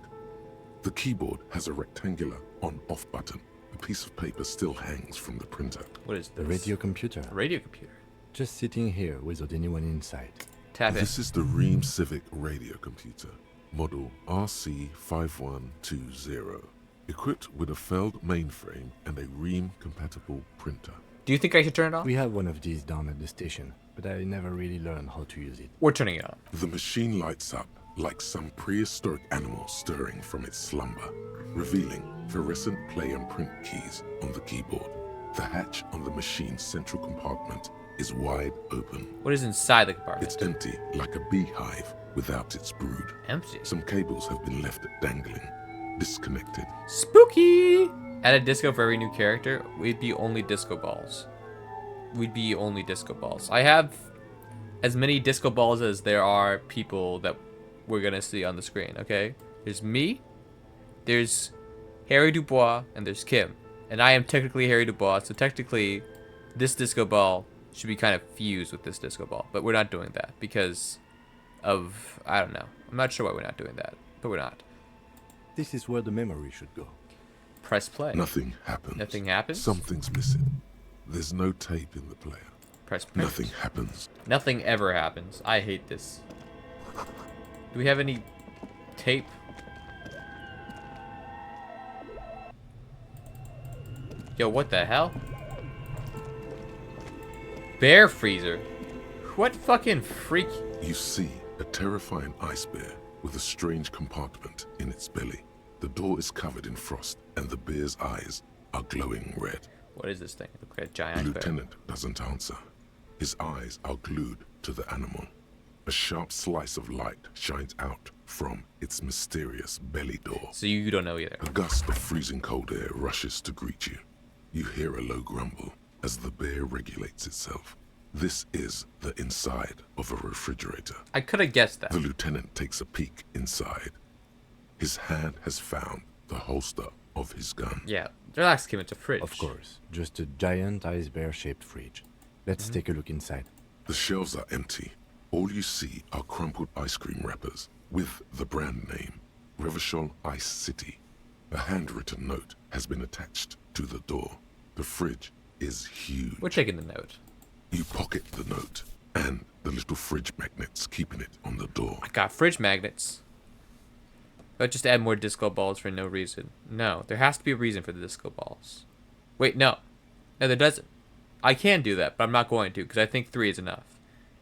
Speaker 3: The keyboard has a rectangular on-off button. A piece of paper still hangs from the printer.
Speaker 1: What is
Speaker 4: The
Speaker 1: this?
Speaker 4: radio computer.
Speaker 1: A radio computer.
Speaker 4: Just sitting here without anyone inside.
Speaker 1: Tap in.
Speaker 3: This is the Ream Civic radio computer, model RC5120, equipped with a Feld mainframe and a Ream-compatible printer.
Speaker 1: Do you think I should turn it on?
Speaker 4: We have one of these down at the station, but I never really learned how to use it.
Speaker 1: We're turning it on.
Speaker 3: The machine lights up like some prehistoric animal stirring from its slumber, revealing fluorescent play and print keys on the keyboard. The hatch on the machine's central compartment is wide open.
Speaker 1: What is inside the compartment?
Speaker 3: It's empty like a beehive without its brood.
Speaker 1: Empty.
Speaker 3: Some cables have been left dangling, disconnected.
Speaker 1: Spooky! Add a disco for every new character. We'd be only disco balls. We'd be only disco balls. I have as many disco balls as there are people that we're gonna see on the screen, okay? There's me, there's Harry Dubois, and there's Kim. And I am technically Harry Dubois, so technically this disco ball should be kind of fused with this disco ball. But we're not doing that because of, I don't know. I'm not sure why we're not doing that, but we're not.
Speaker 4: This is where the memory should go.
Speaker 1: Press play.
Speaker 3: Nothing happens.
Speaker 1: Nothing happens?
Speaker 3: Something's missing. There's no tape in the player.
Speaker 1: Press play.
Speaker 3: Nothing happens.
Speaker 1: Nothing ever happens. I hate this. Do we have any tape? Yo, what the hell? Bear freezer? What fucking freak?
Speaker 3: You see a terrifying ice bear with a strange compartment in its belly. The door is covered in frost, and the bear's eyes are glowing red.
Speaker 1: What is this thing? It looks like a
Speaker 3: The
Speaker 1: giant bear.
Speaker 3: lieutenant doesn't answer. His eyes are glued to the animal. A sharp slice of light shines out from its mysterious belly door.
Speaker 1: So you don't know either.
Speaker 3: A gust of freezing cold air rushes to greet you. You hear a low grumble as the bear regulates itself. This is the inside of a refrigerator.
Speaker 1: I could have guessed that.
Speaker 3: The lieutenant takes a peek inside. His hand has found the holster of his gun.
Speaker 1: Yeah, relax, Kim. It's a fridge.
Speaker 4: Of course, just a giant ice bear-shaped fridge. Let's take a look inside.
Speaker 3: The shelves are empty. All you see are crumpled ice cream wrappers with the brand name, Revachol Ice City. A handwritten note has been attached to the door. The fridge is huge.
Speaker 1: We're taking the note.
Speaker 3: You pocket the note and the little fridge magnets keeping it on the door.
Speaker 1: I got fridge magnets. But just add more disco balls for no reason. No, there has to be a reason for the disco balls. Wait, no. No, there doesn't. I can do that, but I'm not going to because I think 3 is enough.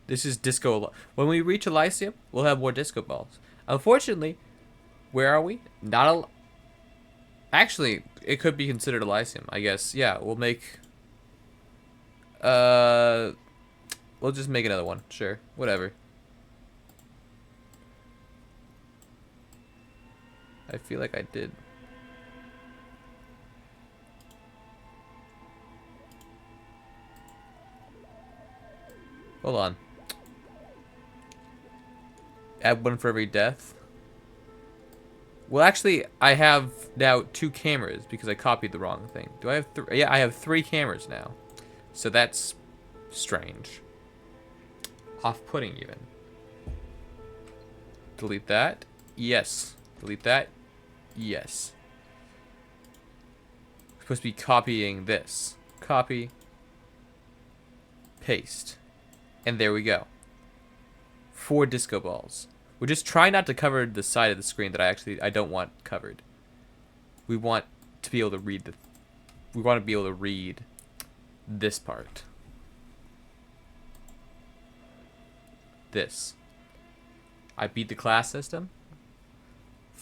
Speaker 1: This is disco. When we reach Elysium, we'll have more disco balls. Unfortunately, where are we? Not a. Actually, it could be considered Elysium, I guess. Yeah, we'll make. We'll just make another one. Sure, whatever. I feel like I did. Hold on. Add one for every death. Well, actually, I have now 2 cameras because I copied the wrong thing. Do I have 3? Yeah, I have 3 cameras now. So that's strange. Off-putting even. Delete that. Yes. Delete that. Yes. We're supposed to be copying this. Copy. Paste. And there we go. 4 disco balls. We're just trying not to cover the side of the screen that I don't want covered. We want to be able to read we want to be able to read this part. This. I beat the class system.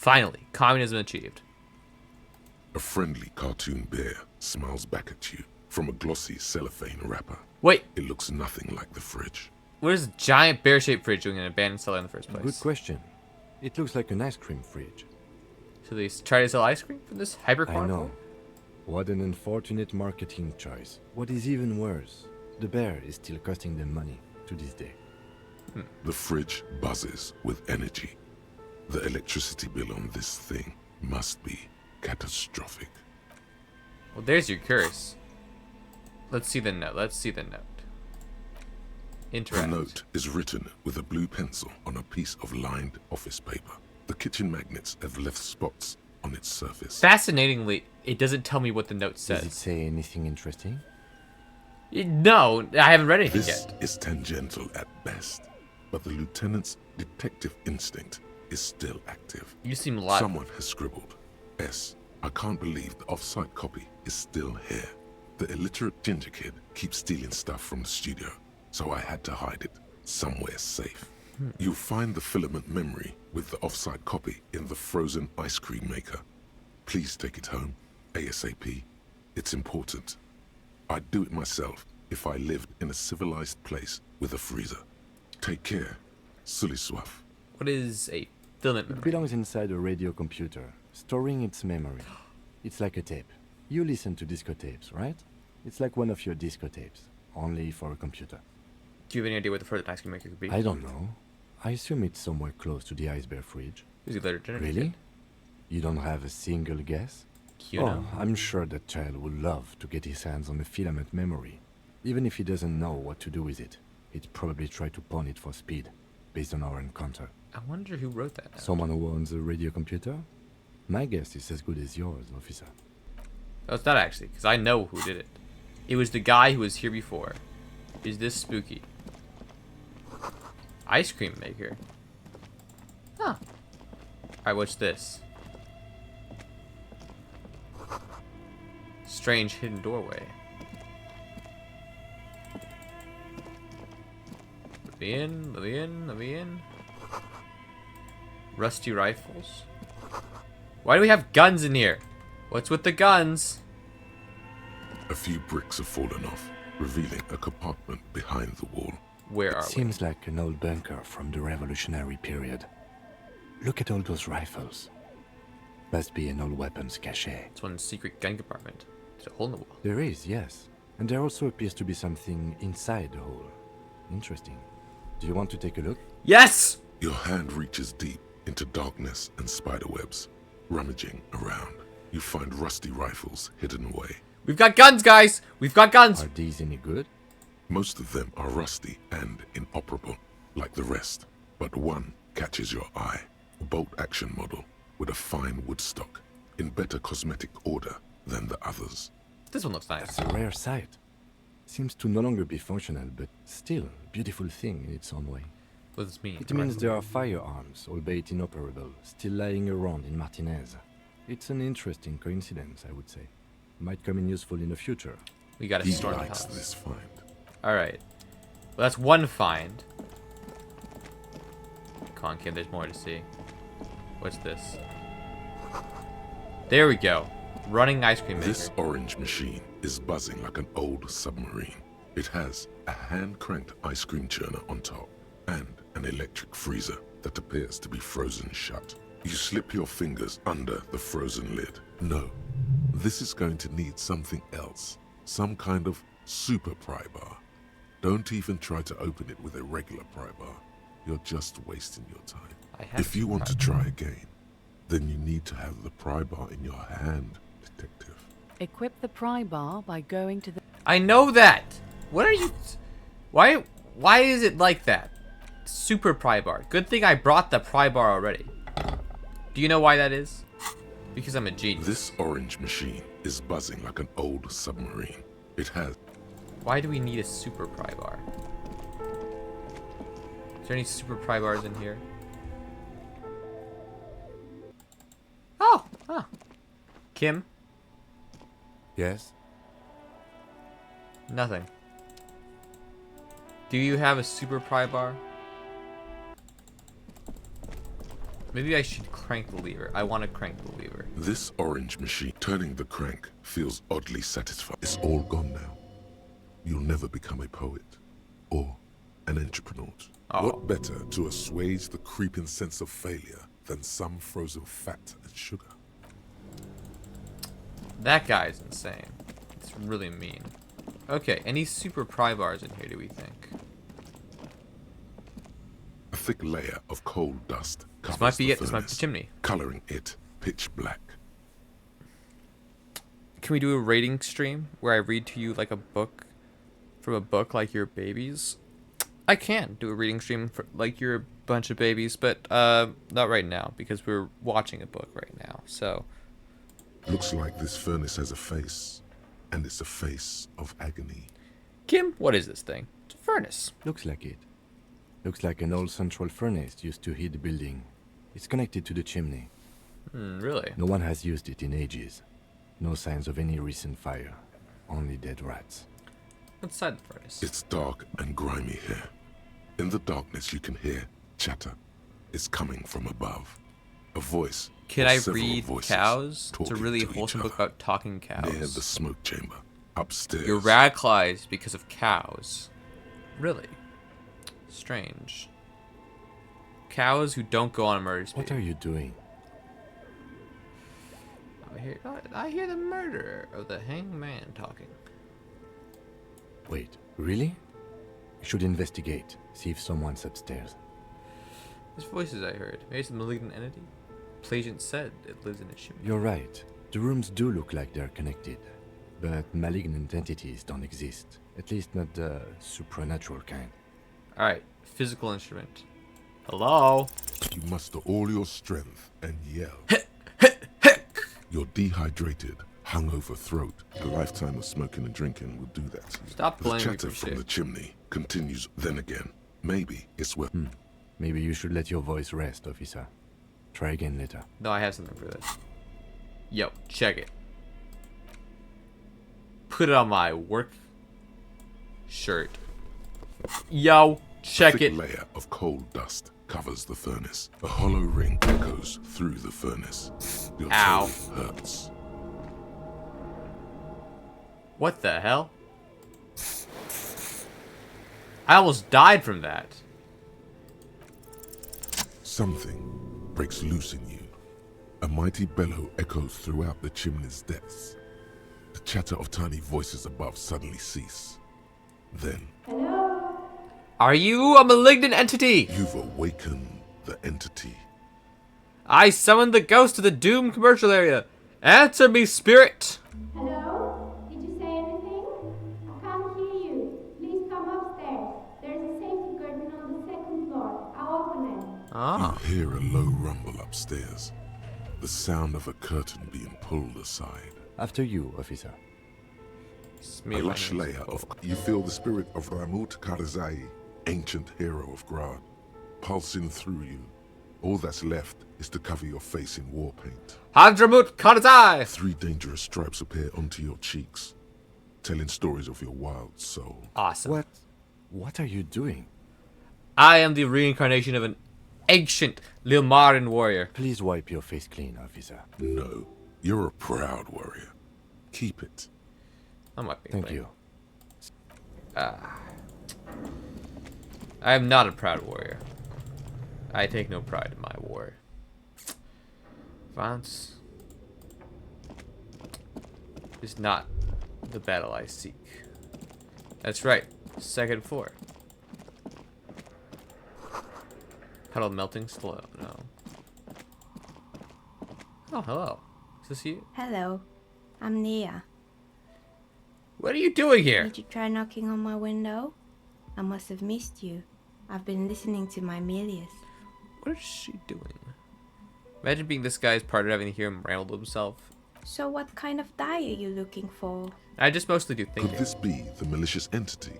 Speaker 1: Finally, communism achieved.
Speaker 3: A friendly cartoon bear smiles back at you from a glossy cellophane wrapper.
Speaker 1: Wait,
Speaker 3: It looks nothing like the fridge.
Speaker 1: what is a giant bear-shaped fridge doing in an abandoned cellar in the first place?
Speaker 4: Good question. It looks like an ice cream fridge.
Speaker 1: So they try to sell ice cream from this hyper
Speaker 4: I know. What an unfortunate marketing choice. What is even worse, the bear is still costing them money to this day.
Speaker 3: The fridge buzzes with energy. The electricity bill on this thing must be catastrophic.
Speaker 1: Well, there's your curse. Let's see the note. Let's see the note.
Speaker 3: The
Speaker 1: Interact.
Speaker 3: note is written with a blue pencil on a piece of lined office paper. The kitchen magnets have left spots on its surface.
Speaker 1: Fascinatingly, it doesn't tell me what the note
Speaker 4: Does it
Speaker 1: says.
Speaker 4: say anything interesting?
Speaker 1: No, I haven't read anything
Speaker 3: This
Speaker 1: yet.
Speaker 3: is tangential at best, but the lieutenant's detective instinct is still active.
Speaker 1: You seem a lot.
Speaker 3: Someone has scribbled, S. I can't believe the off-site copy is still here. The illiterate ginger kid keeps stealing stuff from the studio, so I had to hide it somewhere safe. You'll find the filament memory with the off-site copy in the frozen ice cream maker. Please take it home, ASAP. It's important. I'd do it myself if I lived in a civilized place with a freezer. Take care. Sully Swaff.
Speaker 1: What is a filament
Speaker 4: It
Speaker 1: memory?
Speaker 4: belongs inside a radio computer, storing its memory. It's like a tape. You listen to disco tapes, right? It's like one of your disco tapes, only for a computer.
Speaker 1: Do you have any idea where the frozen ice cream maker could be?
Speaker 4: I don't know. I assume it's somewhere close to the ice bear fridge.
Speaker 1: Who's the lieutenant?
Speaker 4: Really? You don't have a single guess?
Speaker 1: Cute.
Speaker 4: Oh, I'm sure that child would love to get his hands on a filament memory. Even if he doesn't know what to do with it, he'd probably try to pawn it for speed, based on our encounter.
Speaker 1: I wonder who wrote that. Note.
Speaker 4: Someone who owns a radio computer? My guess is as good as yours, officer.
Speaker 1: No, it's not actually, because I know who did it. It was the guy who was here before. Is this spooky? Ice cream maker. Huh. Alright, what's this? Strange hidden doorway. Let me in, let me in, let me in. Rusty rifles. Why do we have guns in here? What's with the guns?
Speaker 3: A few bricks have fallen off, revealing a compartment behind the wall.
Speaker 1: Where are we?
Speaker 4: Seems like an old bunker from the revolutionary period. Look at all those rifles. Must be an old weapons cache.
Speaker 1: It's one secret gun compartment. There's a hole in the wall.
Speaker 4: There is, yes. And there also appears to be something inside the hole. Interesting. Do you want to take a look?
Speaker 1: Yes!
Speaker 3: Your hand reaches deep into darkness and spiderwebs. Rummaging around, you find rusty rifles hidden away.
Speaker 1: We've got guns, guys! We've got guns!
Speaker 4: Are these any good?
Speaker 3: Most of them are rusty and inoperable, like the rest. But one catches your eye. A bolt-action model with a fine wood stock, in better cosmetic order than the others.
Speaker 1: This one looks nice.
Speaker 4: It's a rare sight. Seems to no longer be functional, but still a beautiful thing in its own way.
Speaker 1: What does this mean?
Speaker 4: It means there are firearms, albeit inoperable, still lying around in Martinez. It's an interesting coincidence, I would say. Might come in useful in the future.
Speaker 1: We got a
Speaker 3: He
Speaker 1: storm
Speaker 3: likes
Speaker 1: house.
Speaker 3: this find.
Speaker 1: Alright. Well, that's one find. Come on, kid, there's more to see. What's this? There we go. Running ice cream maker.
Speaker 3: This orange machine is buzzing like an old submarine. It has a hand-cranked ice cream churner on top and an electric freezer that appears to be frozen shut. You slip your fingers under the frozen lid. No, this is going to need something else. Some kind of super pry bar. Don't even try to open it with a regular pry bar. You're just wasting your time.
Speaker 1: I have
Speaker 3: If you
Speaker 1: some
Speaker 3: want to
Speaker 1: pry-
Speaker 3: try again, then you need to have the pry bar in your hand, detective.
Speaker 8: Equip the pry bar by going to the...
Speaker 1: I know that! What are you... Why is it like that? Super pry bar. Good thing I brought the pry bar already. Do you know why that is? Because I'm a genius.
Speaker 3: This orange machine is buzzing like an old submarine. It has
Speaker 1: Why do we need a super pry bar? Is there any super pry bars in here? Oh! Huh. Kim?
Speaker 4: Yes?
Speaker 1: Nothing. Do you have a super pry bar? Maybe I should crank the lever. I want to crank the lever.
Speaker 3: This orange machine, turning the crank, feels oddly satisfying. It's all gone now. You'll never become a poet or an entrepreneur.
Speaker 1: Oh.
Speaker 3: What better to assuage the creeping sense of failure than some frozen fat and sugar?
Speaker 1: That guy's insane. It's really mean. Okay, any super pry bars in here, do we think?
Speaker 3: A thick layer of coal dust covers
Speaker 1: This might be
Speaker 3: the
Speaker 1: it. This might be the
Speaker 3: furnace,
Speaker 1: chimney.
Speaker 3: coloring it pitch black.
Speaker 1: Can we do a rating stream where I read to you like a book from a book like your babies? I can do a reading stream for like you're a bunch of babies, but not right now because we're watching a book right now. So
Speaker 3: Looks like this furnace has a face, and it's a face of agony.
Speaker 1: Kim, what is this thing? It's a furnace.
Speaker 4: Looks like it. Looks like an old central furnace used to heat the building. It's connected to the chimney.
Speaker 1: Really?
Speaker 4: No one has used it in ages. No signs of any recent fire. Only dead rats.
Speaker 1: Inside the furnace.
Speaker 3: It's dark and grimy here. In the darkness you can hear chatter. It's coming from above. A voice.
Speaker 1: Can
Speaker 3: or
Speaker 1: I
Speaker 3: several
Speaker 1: read
Speaker 3: voices
Speaker 1: Cows? It's a
Speaker 3: talking
Speaker 1: really
Speaker 3: to each
Speaker 1: wholesome book
Speaker 3: other
Speaker 1: about talking cows.
Speaker 3: near the smoke chamber, upstairs.
Speaker 1: You're radicalized because of cows. Really? Strange. Cows who don't go on a murder spree.
Speaker 4: What are you doing?
Speaker 1: I hear the murderer of the hanged man talking.
Speaker 4: Wait, really? You should investigate. See if someone's upstairs.
Speaker 1: There's voices I heard. Maybe it's a malignant entity. Plagent said it lives in a chimney.
Speaker 4: You're right. The rooms do look like they're connected. But malignant entities don't exist. At least not the supernatural kind.
Speaker 1: Alright, physical instrument. Hello?
Speaker 3: You muster all your strength and yell. Your dehydrated, hungover throat. A lifetime of smoking and drinking will do that.
Speaker 1: Stop
Speaker 3: The
Speaker 1: blaming me
Speaker 3: chatter
Speaker 1: for
Speaker 3: from
Speaker 1: shit.
Speaker 3: the chimney continues then again. Maybe it's worth.
Speaker 4: Maybe you should let your voice rest, officer. Try again later.
Speaker 1: No, I have something for this. Yo, check it. Put it on my work shirt. Yo, check
Speaker 3: thick
Speaker 1: it.
Speaker 3: layer of coal dust covers the furnace. A hollow ring echoes through the furnace. Your
Speaker 1: Ow.
Speaker 3: toe hurts.
Speaker 1: What the hell? I almost died from that.
Speaker 3: Something breaks loose in you. A mighty bellow echoes throughout the chimney's depths. The chatter of tiny voices above suddenly cease. Then,
Speaker 1: Are you a malignant entity?
Speaker 3: you've awakened the entity.
Speaker 1: I summoned the ghost to the Doom commercial area. Answer me, spirit.
Speaker 9: Hello? Did you say anything? I can't hear you. Please come upstairs. There's a safety curtain on the second floor. I'll open it.
Speaker 1: Ah.
Speaker 3: You hear a low rumble upstairs. The sound of a curtain being pulled aside.
Speaker 4: After you, officer.
Speaker 3: A lush layer of... You feel the spirit of Ramut Karzai, ancient hero of Grad, pulsing through you. All that's left is to cover your face in war paint.
Speaker 1: Hadramut Karzai!
Speaker 3: 3 dangerous stripes appear onto your cheeks, telling stories of your wild soul.
Speaker 1: Awesome.
Speaker 4: What are you doing?
Speaker 1: I am the reincarnation of an ancient Lilmarin warrior.
Speaker 4: Please wipe your face clean, officer.
Speaker 3: No, you're a proud warrior. Keep it.
Speaker 1: I'm not being
Speaker 4: Thank
Speaker 1: blamed.
Speaker 4: you.
Speaker 1: I am not a proud warrior. I take no pride in my war. Violence is not the battle I seek. That's right. Second floor. Puddle melting slow. No. Oh, hello. Is this you?
Speaker 9: Hello. I'm Nia.
Speaker 1: What are you doing here?
Speaker 9: Did you try knocking on my window? I must have missed you. I've been listening to my Melius.
Speaker 1: What is she doing? Imagine being this guy's partner, having to hear him ramble to himself.
Speaker 9: So what kind of die are you looking for?
Speaker 1: I just mostly do thinking.
Speaker 3: Could this be the malicious entity?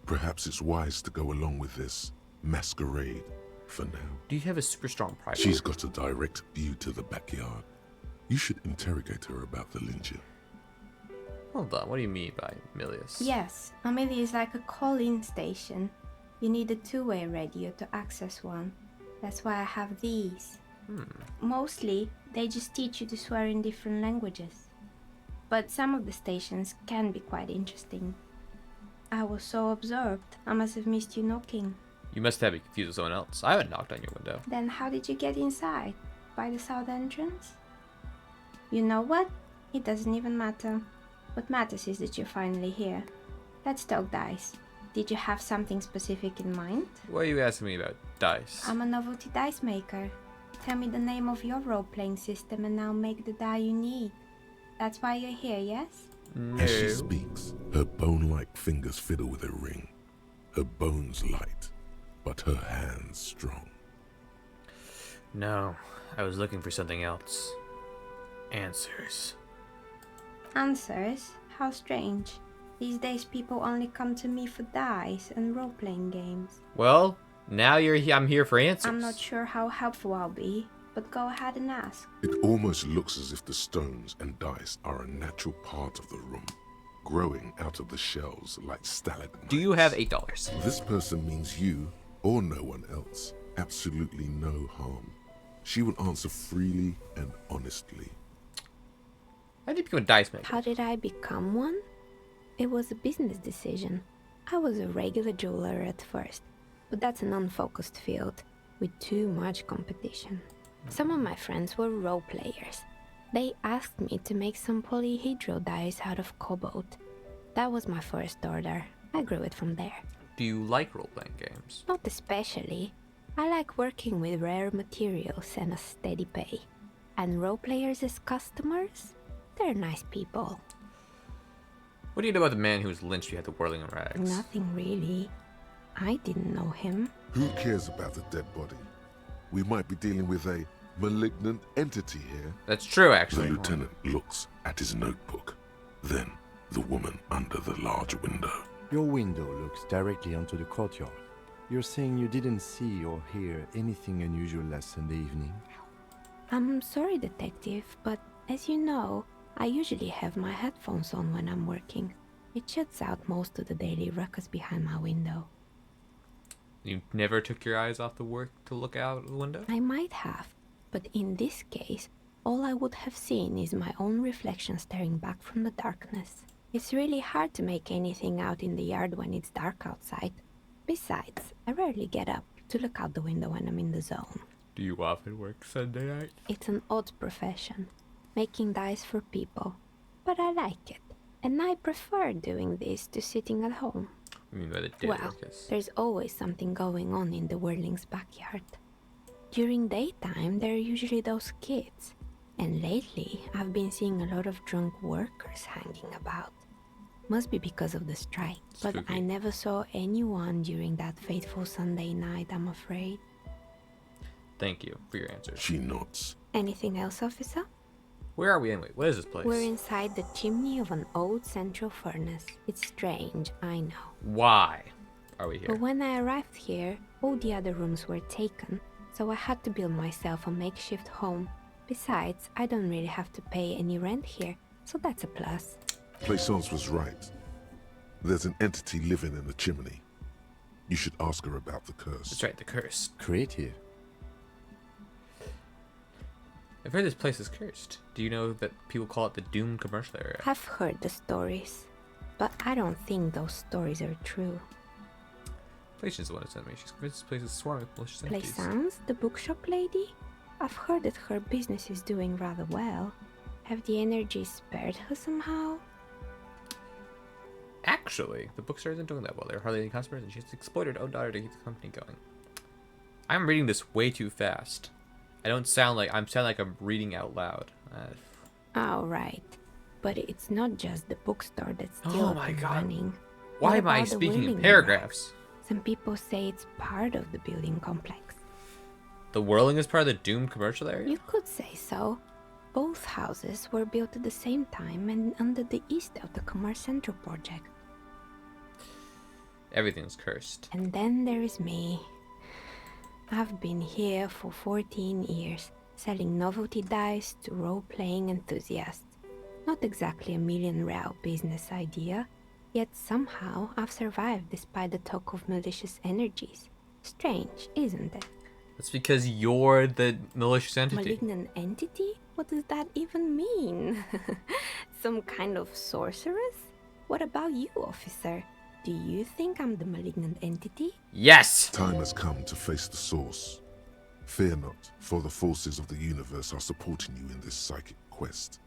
Speaker 3: Perhaps it's wise to go along with this masquerade for now.
Speaker 1: Do you have a super strong pride?
Speaker 3: She's got a direct view to the backyard. You should interrogate her about the lynching.
Speaker 1: Hold on, what do you mean by Milius?
Speaker 9: Yes, Amelia is like a call-in station. You need a two-way radio to access one. That's why I have these.
Speaker 10: Mostly, they just teach you to swear in different languages. But some of the stations can be quite interesting. I was so absorbed, I must have missed you knocking.
Speaker 1: You must have been confused with someone else. I haven't knocked on your window.
Speaker 10: Then how did you get inside? By the south entrance? You know what? It doesn't even matter. What matters is that you're finally here. Let's talk dice. Did you have something specific in mind?
Speaker 1: What are you asking me about dice?
Speaker 10: I'm a novelty dice maker. Tell me the name of your role-playing system and I'll make the die you need. That's why you're here, yes?
Speaker 1: No.
Speaker 3: As she speaks, her bone-like fingers fiddle with a ring. Her bones light, but her hands strong.
Speaker 1: No, I was looking for something else. Answers.
Speaker 10: Answers? How strange. These days people only come to me for dice and role-playing games.
Speaker 1: Well, now I'm here for answers.
Speaker 10: I'm not sure how helpful I'll be, but go ahead and ask.
Speaker 3: It almost looks as if the stones and dice are a natural part of the room, growing out of the shells like stalagmites.
Speaker 1: Do you have $8?
Speaker 3: This person means you, or no one else, absolutely no harm. She will answer freely and honestly.
Speaker 1: How did you become a dice maker?
Speaker 11: How did I become one? It was a business decision. I was a regular jeweler at first, but that's an unfocused field with too much competition. Some of my friends were role players. They asked me to make some polyhedral dice out of cobalt. That was my first order. I grew it from there.
Speaker 1: Do you like role-playing games?
Speaker 11: Not especially. I like working with rare materials and a steady pay. And role players as customers? They're nice people.
Speaker 1: What do you know about the man who was lynched behind the whirling rags?
Speaker 11: Nothing really. I didn't know him.
Speaker 3: Who cares about the dead body? We might be dealing with a malignant entity here.
Speaker 1: That's true,
Speaker 3: The
Speaker 1: actually.
Speaker 3: lieutenant looks at his notebook, then the woman under the large window.
Speaker 4: Your window looks directly onto the courtyard. You're saying you didn't see or hear anything unusual last Sunday evening?
Speaker 11: I'm sorry, detective, but as you know, I usually have my headphones on when I'm working. It shuts out most of the daily ruckus behind my window.
Speaker 1: You never took your eyes off the work to look out the window?
Speaker 11: I might have, but in this case, all I would have seen is my own reflection staring back from the darkness. It's really hard to make anything out in the yard when it's dark outside. Besides, I rarely get up to look out the window when I'm in the zone.
Speaker 1: Do you often work Sunday night?
Speaker 11: It's an odd profession, making dice for people, but I like it, and I prefer doing this to sitting at home.
Speaker 1: I mean by the dead
Speaker 11: Well,
Speaker 1: ruckus.
Speaker 11: there's always something going on in the Whirling's backyard. During daytime, there are usually those kids, and lately I've been seeing a lot of drunk workers hanging about. Must be because of the strike, but
Speaker 1: Spooky.
Speaker 11: I never saw anyone during that fateful Sunday night, I'm afraid.
Speaker 1: Thank you for your answers.
Speaker 3: She nods.
Speaker 11: Anything else, officer?
Speaker 1: Where are we anyway? What is this place?
Speaker 11: We're inside the chimney of an old central furnace. It's strange, I know.
Speaker 1: Why are we here?
Speaker 11: But when I arrived here, all the other rooms were taken, so I had to build myself a makeshift home. Besides, I don't really have to pay any rent here, so that's a plus.
Speaker 3: Plaisance was right. There's an entity living in the chimney. You should ask her about the curse.
Speaker 1: That's right, the curse.
Speaker 4: Creative.
Speaker 1: I've heard this place is cursed. Do you know that people call it the doomed commercial area?
Speaker 11: I've heard the stories, but I don't think those stories are true.
Speaker 1: Plaisance is the one who sent me. She's convinced this place is swarming with malicious entities.
Speaker 11: Plaisance, the bookshop lady? I've heard that her business is doing rather well. Have the energies spared her somehow?
Speaker 1: Actually, the bookstore isn't doing that well. There are hardly any customers, and she's exploited her own daughter to keep the company going. I'm reading this way too fast. I sound like I'm reading out loud.
Speaker 11: Oh, right. But it's not just the bookstore that's
Speaker 1: Oh
Speaker 11: still
Speaker 1: my
Speaker 11: up and
Speaker 1: God.
Speaker 11: running.
Speaker 1: Why
Speaker 11: What
Speaker 1: am I
Speaker 11: about the
Speaker 1: speaking in
Speaker 11: Whirling
Speaker 1: paragraphs?
Speaker 11: Some people say it's part of the building complex.
Speaker 1: The whirling is part of the doomed commercial area?
Speaker 11: You could say so. Both houses were built at the same time and under the east of the Commerce Central project.
Speaker 1: Everything's cursed.
Speaker 11: And then there is me. I've been here for 14 years, selling novelty dice to role-playing enthusiasts. Not exactly a million-real business idea, yet somehow I've survived despite the talk of malicious energies. Strange, isn't it?
Speaker 1: That's because you're the malicious entity.
Speaker 11: Malignant entity? What does that even mean? Some kind of sorceress? What about you, officer? Do you think I'm the malignant entity?
Speaker 1: Yes!
Speaker 3: Time has come to face the source. Fear not, for the forces of the universe are supporting you in this psychic quest.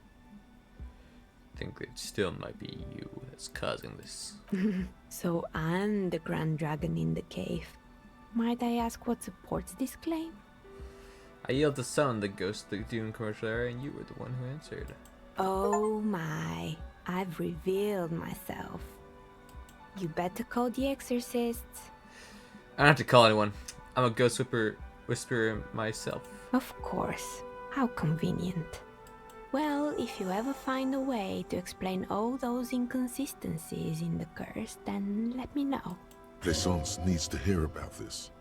Speaker 1: I think it still might be you that's causing this.
Speaker 11: So I'm the grand dragon in the cave. Might I ask what supports this claim?
Speaker 1: I yelled to summon the ghost of the Dune commercial area, and you were the one who answered.
Speaker 11: Oh my, I've revealed myself. You better call the exorcists.
Speaker 1: I don't have to call anyone. I'm a ghost whisperer myself.
Speaker 11: Of course. How convenient. Well, if you ever find a way to explain all those inconsistencies in the curse, then let me know.
Speaker 3: Plaisance needs to hear about this.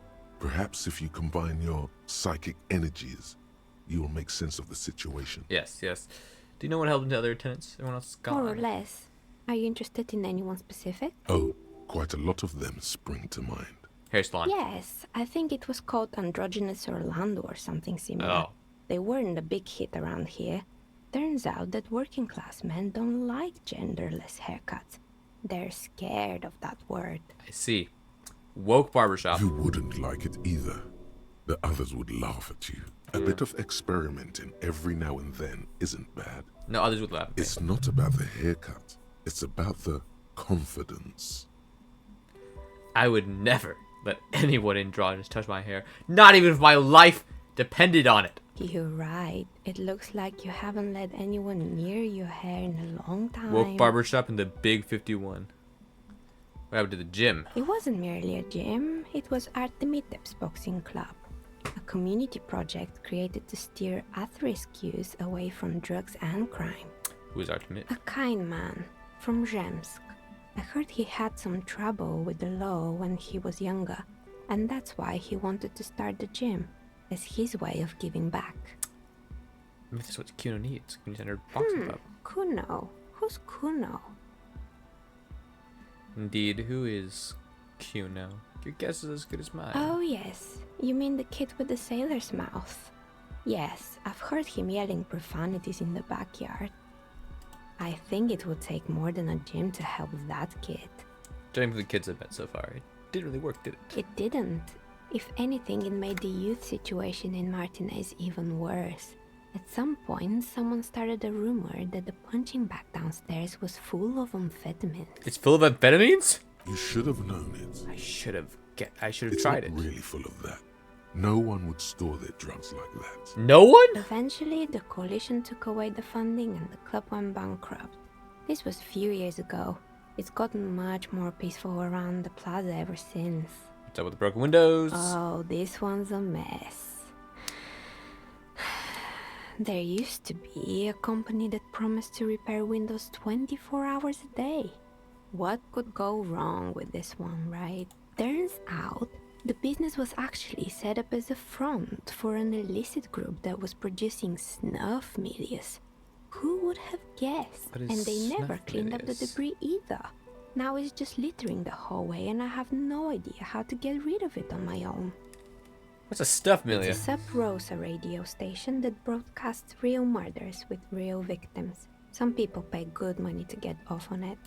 Speaker 3: Perhaps if you combine your psychic energies, you will make sense of the situation.
Speaker 1: Yes, yes. Do you know what happened to other tenants? Everyone else is gone.
Speaker 11: More or less. Are you interested in anyone specific?
Speaker 3: Oh, quite a lot of them spring to mind.
Speaker 1: Hair salon.
Speaker 11: Yes, I think it was called Androgynous Orlando or something similar.
Speaker 1: Oh.
Speaker 11: They weren't a big hit around here. Turns out that working class men don't like genderless haircuts. They're scared of that word.
Speaker 1: I see. Woke barbershop.
Speaker 3: You wouldn't like it either. The others would laugh at you. A bit of experimenting every now and then isn't bad.
Speaker 1: No, others would laugh at me.
Speaker 3: It's not about the haircut. It's about the confidence.
Speaker 1: I would never let anyone androgynous touch my hair. Not even if my life depended on it.
Speaker 11: You're right. It looks like you haven't let anyone near your hair in a long time.
Speaker 1: Woke barbershop in the Big 51. What happened to the gym?
Speaker 11: It wasn't merely a gym. It was Artemitep's boxing club. A community project created to steer at-risk youth away from drugs and crime.
Speaker 1: Who is Artemid?
Speaker 11: A kind man from Zemsk. I heard he had some trouble with the law when he was younger, and that's why he wanted to start the gym, as his way of giving back.
Speaker 1: Maybe that's what Kuno needs. Community centered boxing club.
Speaker 11: Kuno? Who's Kuno?
Speaker 1: Indeed, who is Kuno? Your guess is as good as mine.
Speaker 11: Oh yes, you mean the kid with the sailor's mouth? Yes, I've heard him yelling profanities in the backyard. I think it would take more than a gym to help that kid.
Speaker 1: Judging from the kids I've met so far, it didn't really work, did it?
Speaker 11: It didn't. If anything, it made the youth situation in Martinez even worse. At some point, someone started a rumor that the punching bag downstairs was full of amphetamines.
Speaker 1: It's full of amphetamines?
Speaker 3: You should have known it.
Speaker 1: I should have
Speaker 3: It's
Speaker 1: tried it.
Speaker 3: not really full of that. No one would store their drugs like that.
Speaker 1: No one?
Speaker 11: Eventually, the coalition took away the funding and the club went bankrupt. This was a few years ago. It's gotten much more peaceful around the plaza ever since.
Speaker 1: What's up with the broken windows?
Speaker 11: Oh, this one's a mess. There used to be a company that promised to repair windows 24 hours a day. What could go wrong with this one, right? Turns out, the business was actually set up as a front for an illicit group that was producing snuff milias. Who would have guessed?
Speaker 1: What is
Speaker 11: And they never
Speaker 1: snuff
Speaker 11: cleaned up the
Speaker 1: milias?
Speaker 11: debris either. Now it's just littering the hallway and I have no idea how to get rid of it on my own.
Speaker 1: What's a stuff milia?
Speaker 11: It's a Sub Rosa radio station that broadcasts real murders with real victims. Some people pay good money to get off on it.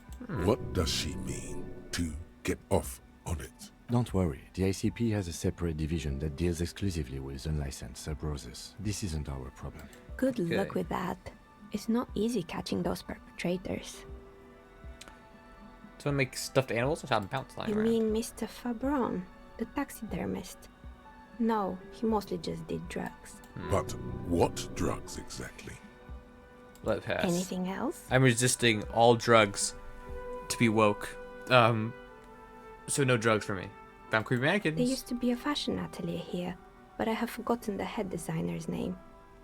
Speaker 3: What does she mean, to get off on it?
Speaker 4: Don't worry, the ICP has a separate division that deals exclusively with unlicensed sub-roses. This isn't our problem.
Speaker 11: Good
Speaker 1: Okay.
Speaker 11: luck with that. It's not easy catching those perpetrators.
Speaker 1: Someone make stuffed animals or having pounce lying
Speaker 11: You
Speaker 1: around?
Speaker 11: mean Mr. Fabron, the taxidermist? No, he mostly just did drugs.
Speaker 3: But what drugs exactly?
Speaker 1: Let it pass.
Speaker 11: Anything else?
Speaker 1: I'm resisting all drugs to be woke. So no drugs for me. I'm creepy mannequins.
Speaker 11: There used to be a fashion atelier here, but I have forgotten the head designer's name.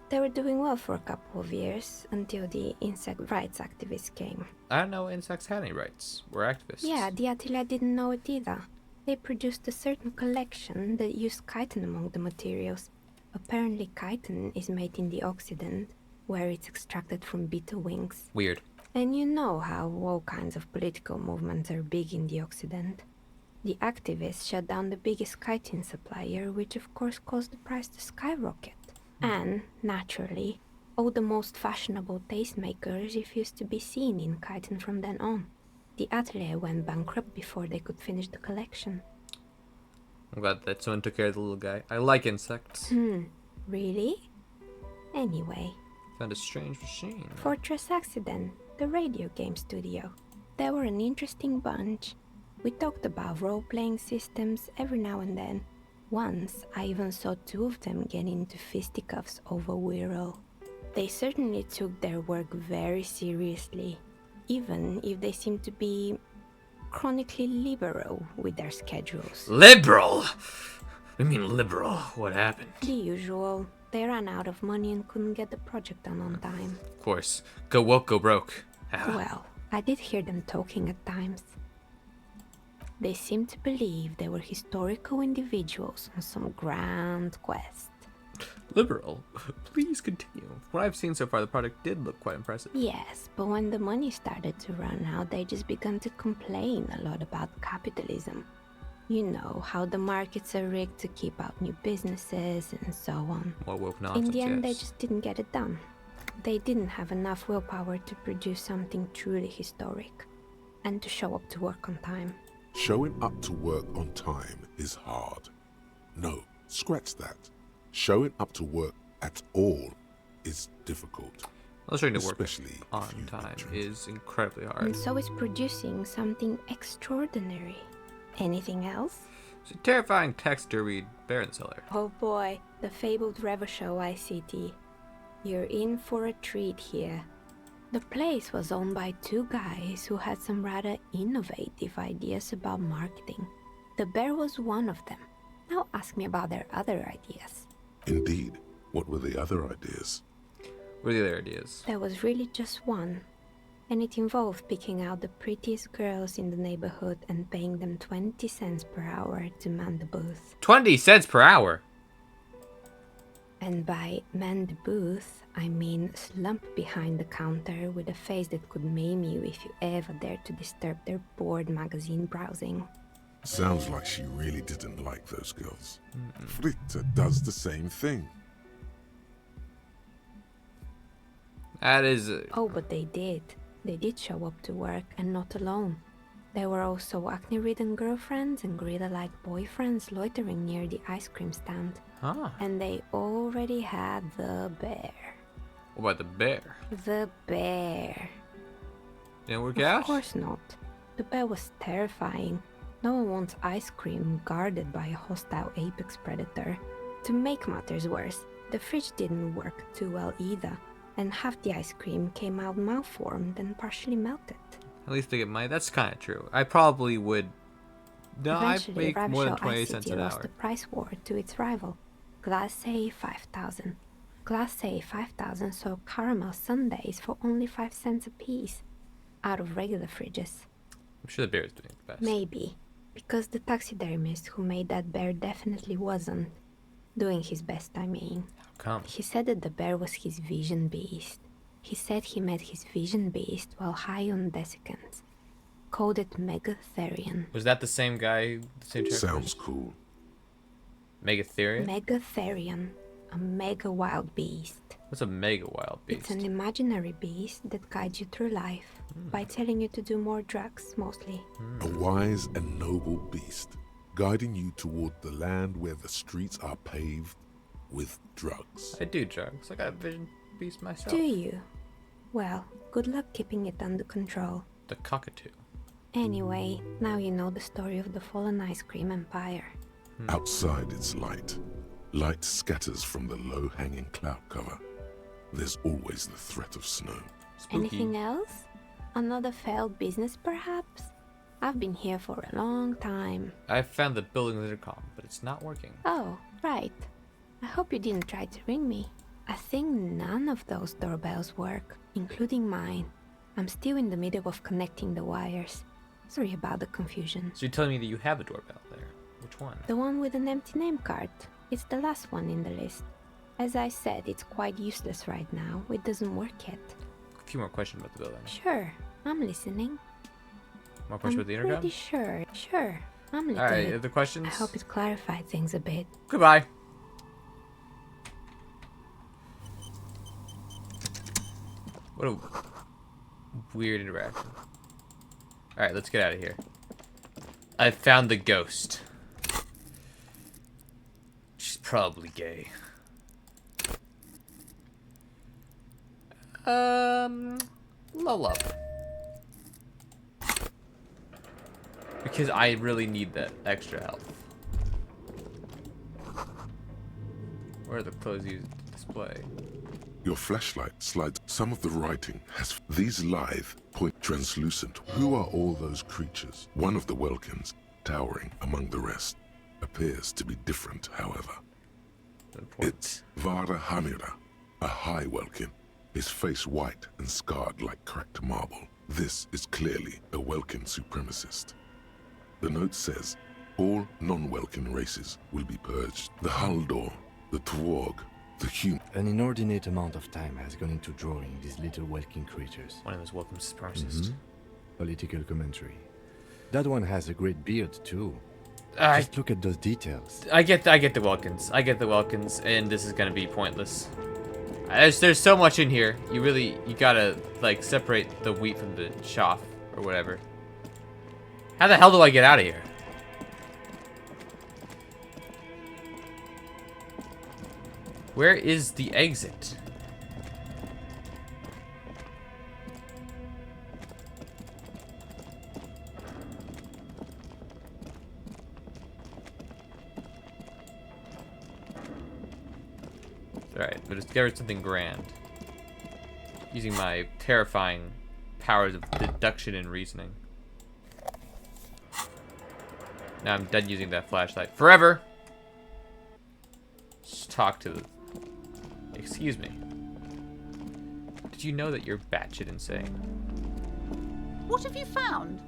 Speaker 11: They were doing well for a couple of years, until the insect rights activists came.
Speaker 1: I don't know insects had any rights. We're activists.
Speaker 11: Yeah, the atelier didn't know it either. They produced a certain collection that used chitin among the materials. Apparently chitin is made in the Occident, where it's extracted from beetle wings.
Speaker 1: Weird.
Speaker 11: And you know how all kinds of political movements are big in the Occident. The activists shut down the biggest chitin supplier, which of course caused the price to skyrocket. And, naturally, all the most fashionable tastemakers refused to be seen in chitin from then on. The atelier went bankrupt before they could finish the collection.
Speaker 1: I'm glad that someone took care of the little guy. I like insects.
Speaker 11: Really? Anyway.
Speaker 1: Found a strange machine.
Speaker 11: Fortress Accident, the radio game studio. They were an interesting bunch. We talked about role-playing systems every now and then. Once, I even saw two of them get into fisticuffs over Wirral. They certainly took their work very seriously, even if they seemed to be chronically liberal with their schedules.
Speaker 1: Liberal? I mean liberal. What happened?
Speaker 11: The usual. They ran out of money and couldn't get the project done on time.
Speaker 1: Of course. Go woke, go broke.
Speaker 11: Well, I did hear them talking at times. They seemed to believe they were historical individuals on some grand quest.
Speaker 1: Liberal? Please continue. What I've seen so far, the product did look quite impressive.
Speaker 11: Yes, but when the money started to run out, they just began to complain a lot about capitalism. You know, how the markets are rigged to keep out new businesses and so on.
Speaker 1: More woke nonsense,
Speaker 11: In the end,
Speaker 1: yes.
Speaker 11: they just didn't get it done. They didn't have enough willpower to produce something truly historic and to show up to work on time.
Speaker 3: Showing up to work on time is hard. No, scratch that. Showing up to work at all is difficult.
Speaker 1: Well, showing to work
Speaker 3: especially
Speaker 1: on time is incredibly hard.
Speaker 11: And so is producing something extraordinary. Anything else?
Speaker 1: It's a terrifying text to read Baron Cellar.
Speaker 11: Oh boy, the fabled Revo Show ICT. You're in for a treat here. The place was owned by two guys who had some rather innovative ideas about marketing. The bear was one of them. Now ask me about their other ideas.
Speaker 3: Indeed. What were the other ideas?
Speaker 1: What are the other ideas?
Speaker 11: There was really just one. And it involved picking out the prettiest girls in the neighborhood and paying them 20 cents per hour to man the booth.
Speaker 1: 20 cents per hour?
Speaker 11: And by man the booth, I mean slump behind the counter with a face that could maim you if you ever dared to disturb their bored magazine browsing.
Speaker 3: Sounds like she really didn't like those girls. Fritta does the same thing.
Speaker 1: That is...
Speaker 11: Oh, but they did. They did show up to work, and not alone. There were also acne-ridden girlfriends and gorilla-like boyfriends loitering near the ice cream stand.
Speaker 1: Huh.
Speaker 11: And they already had the bear.
Speaker 1: What about the bear?
Speaker 11: The bear.
Speaker 1: Didn't work out?
Speaker 11: Of course not. The bear was terrifying. No one wants ice cream guarded by a hostile apex predator. To make matters worse, the fridge didn't work too well either, and half the ice cream came out malformed and partially melted.
Speaker 1: At least they get money. That's kind of true. I probably would... No, I
Speaker 11: Eventually,
Speaker 1: make more than
Speaker 11: Ravshaw
Speaker 1: 28 cents
Speaker 11: ICT
Speaker 1: an
Speaker 11: lost
Speaker 1: hour.
Speaker 11: the price war to its rival, Glace 5000. Glace 5000 sold caramel sundaes for only 5 cents a piece, out of regular fridges.
Speaker 1: I'm sure the bear is doing the best.
Speaker 11: Maybe, because the taxidermist who made that bear definitely wasn't. Doing his best, I mean.
Speaker 1: How come?
Speaker 11: He said that the bear was his vision beast. He said he met his vision beast while high on desiccants. Called it Megatherian.
Speaker 1: Was that the same guy? The same
Speaker 3: Sounds cool.
Speaker 1: Megatherian?
Speaker 11: Megatherian. A mega wild beast.
Speaker 1: What's a mega wild beast?
Speaker 11: It's an imaginary beast that guides you through life by telling you to do more drugs, mostly.
Speaker 3: A wise and noble beast, guiding you toward the land where the streets are paved with drugs.
Speaker 1: I do drugs. I got a vision beast myself.
Speaker 11: Do you? Well, good luck keeping it under control.
Speaker 1: The cockatoo.
Speaker 11: Anyway, now you know the story of the fallen ice cream empire.
Speaker 3: Outside it's light. Light scatters from the low-hanging cloud cover. There's always the threat of snow.
Speaker 1: Spooky.
Speaker 11: Anything else? Another failed business, perhaps? I've been here for a long time.
Speaker 1: I found the building intercom, but it's not working.
Speaker 11: Oh, right. I hope you didn't try to ring me. I think none of those doorbells work, including mine. I'm still in the middle of connecting the wires. Sorry about the confusion.
Speaker 1: So you're telling me that you have a doorbell there? Which one?
Speaker 11: The one with an empty name card. It's the last one in the list. As I said, it's quite useless right now. It doesn't work yet.
Speaker 1: A few more questions about the building.
Speaker 11: Sure, I'm listening.
Speaker 1: More questions about the intercom?
Speaker 11: Pretty sure. I'm
Speaker 1: All right,
Speaker 11: good.
Speaker 1: other questions?
Speaker 11: I hope it clarified things a bit.
Speaker 1: Goodbye. What a weird interaction. Alright, let's get out of here. I found the ghost. She's probably gay. Low love. Because I really need that extra health. Where are the clothes you display?
Speaker 3: Your flashlight slides. Some of the writing has these lithe, point translucent. Who are all those creatures? One of the Welkins, towering among the rest, appears to be different, however. It's Vara Hamira, a high Welkin, his face white and scarred like cracked marble. This is clearly a Welkin supremacist. The note says, all non-Welkin races will be purged. The Haldor, the Twarg, the human.
Speaker 4: An inordinate amount of time has gone into drawing these little Welkin creatures.
Speaker 1: One of those welcome supremacists.
Speaker 4: Political commentary. That one has a great beard too. Just look at those details.
Speaker 1: I get the Welkins. I get the Welkins, and this is gonna be pointless. There's so much in here. You gotta like separate the wheat from the chaff or whatever. How the hell do I get out of here? Where is the exit? Alright, but discovered something grand. Using my terrifying powers of deduction and reasoning. Now I'm done using that flashlight forever. Just talk to the... Excuse me. Did you know that you're batshit insane?
Speaker 12: What have you found?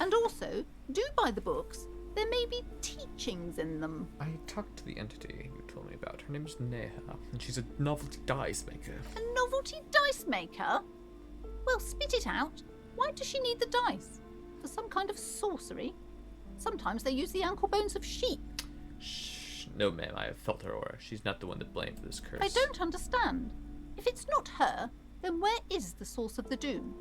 Speaker 12: And also, do buy the books. There may be teachings in them.
Speaker 1: I talked to the entity you told me about. Her name's Neha, and she's a novelty dice maker.
Speaker 12: A novelty dice maker? Well, spit it out. Why does she need the dice? For some kind of sorcery? Sometimes they use the ankle bones of sheep.
Speaker 1: Shh. No, ma'am, I have felt her aura. She's not the one to blame for this curse.
Speaker 12: I don't understand. If it's not her, then where is the source of the doom?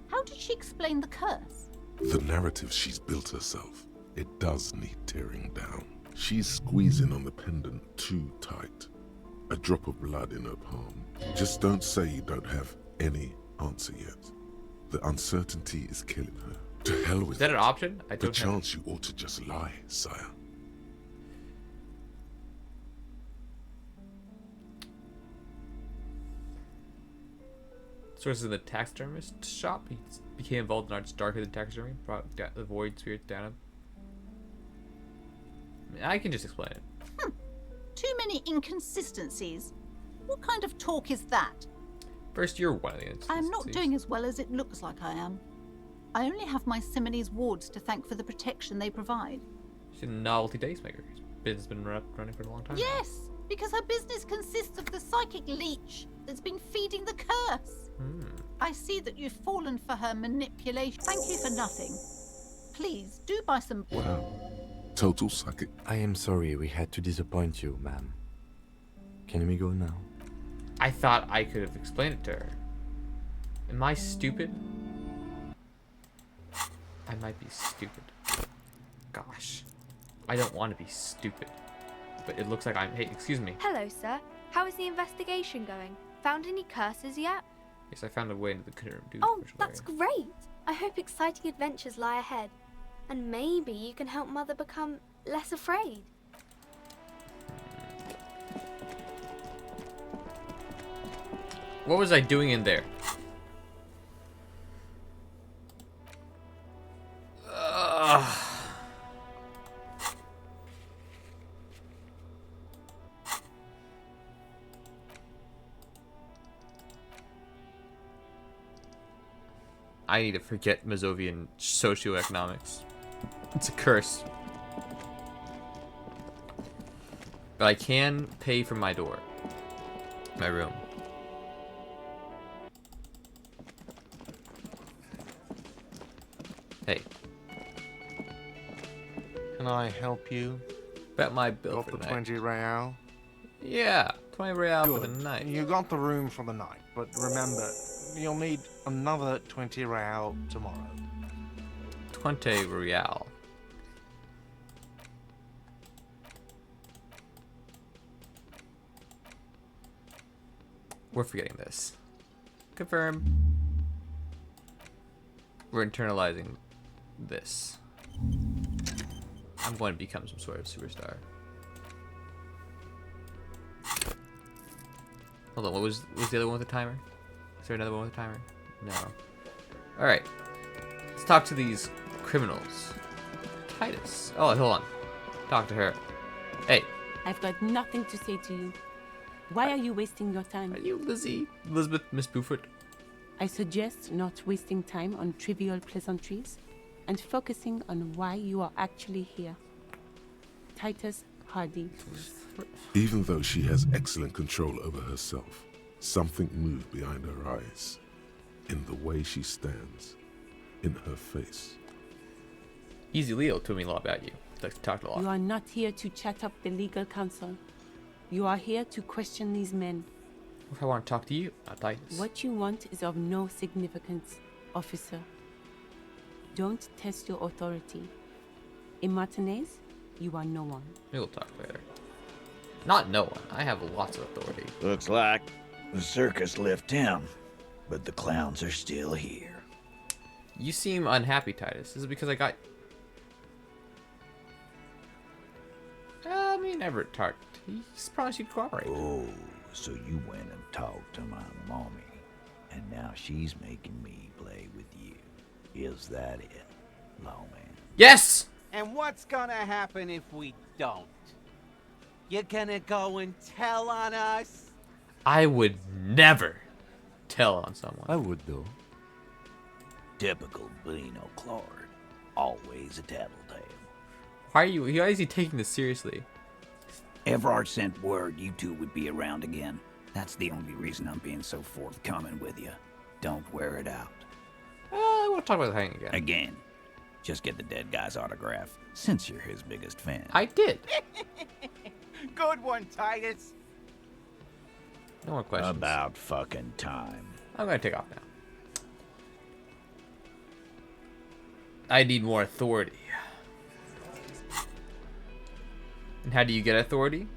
Speaker 12: How did she explain the curse?
Speaker 3: The narrative she's built herself. It does need tearing down. She's squeezing on the pendant too tight. A drop of blood in her palm. Just don't say you don't have any answer yet. The uncertainty is killing her. To hell with
Speaker 1: Is that
Speaker 3: it.
Speaker 1: an option? I don't
Speaker 3: Perchance you ought to just lie, sire.
Speaker 1: Sources in the taxidermist shop. He became involved in arts darker than taxidermy. Brought the void spirit down. I can just explain it.
Speaker 12: Too many inconsistencies. What kind of talk is that?
Speaker 1: First, you're one of the
Speaker 12: I am not doing as well as it looks like I am. I only have my Simone's wards to thank for the protection they provide.
Speaker 1: She's a novelty dice maker. Business has been running for a long time.
Speaker 12: Yes, because her business consists of the psychic leech that's been feeding the curse. I see that you've fallen for her manipulation. Thank you for nothing. Please, do buy some...
Speaker 3: Wow. Total psychic.
Speaker 4: I am sorry we had to disappoint you, ma'am. Can we go now?
Speaker 1: I thought I could have explained it to her. Am I stupid? I might be stupid. Gosh. I don't want to be stupid. But it looks like I'm... Hey, excuse me.
Speaker 13: Hello, sir. How is the investigation going? Found any curses yet?
Speaker 1: Yes, I found a way into the control
Speaker 13: Oh,
Speaker 1: area.
Speaker 13: that's great. I hope exciting adventures lie ahead. And maybe you can help Mother become less afraid.
Speaker 1: What was I doing in there? I need to forget Mazovian socioeconomics. It's a curse. But I can pay for my door. My room. Hey.
Speaker 14: Can I help you?
Speaker 1: Bet my bill
Speaker 14: Got
Speaker 1: for
Speaker 14: the
Speaker 1: the night.
Speaker 14: 20 real?
Speaker 1: Yeah, 20 real for the
Speaker 14: Good.
Speaker 1: night.
Speaker 14: You got the room for the night, but remember, you'll need another 20 real tomorrow.
Speaker 1: 20 real. We're forgetting this. Confirm. We're internalizing this. I'm going to become some sort of superstar. Hold on, what was the other one with the timer? Is there another one with a timer? No. Alright. Let's talk to these criminals. Titus. Oh, hold on. Talk to her. Hey.
Speaker 15: I've got nothing to say to you. Why are you wasting your time?
Speaker 1: Are you Lizzie? Elizabeth, Miss Buford?
Speaker 15: I suggest not wasting time on trivial pleasantries and focusing on why you are actually here. Titus Hardy.
Speaker 3: Even though she has excellent control over herself, something moved behind her eyes, in the way she stands, in her face.
Speaker 1: Easy Leo told me a lot about you. He'd like to talk a lot.
Speaker 15: You are not here to chat up the legal counsel. You are here to question these men.
Speaker 1: What if I want to talk to you, not Titus?
Speaker 15: What you want is of no significance, officer. Don't test your authority. In Martinez, you are no one.
Speaker 1: We'll talk later. Not no one. I have lots of authority.
Speaker 16: Looks like the circus left town, but the clowns are still here.
Speaker 1: You seem unhappy, Titus. Is it because I got... I mean, Everett talked. He's promised you'd cooperate.
Speaker 16: Oh, so you went and talked to my mommy, and now she's making me play with you. Is that it, lawman?
Speaker 1: Yes!
Speaker 17: And what's gonna happen if we don't? You're gonna go and tell on us?
Speaker 1: I would never tell on someone.
Speaker 4: I would, though.
Speaker 16: Typical Bino Claude. Always a tattletale.
Speaker 1: Why is he taking this seriously?
Speaker 16: Everard sent word you two would be around again. That's the only reason I'm being so forthcoming with you. Don't wear it out.
Speaker 1: I want to talk about the hanging again.
Speaker 16: Again. Just get the dead guy's autograph, since you're his biggest fan.
Speaker 1: I did.
Speaker 17: Good one, Titus.
Speaker 1: No more questions.
Speaker 16: About fucking time.
Speaker 1: I'm going to take off now. I need more authority. And how do you get authority?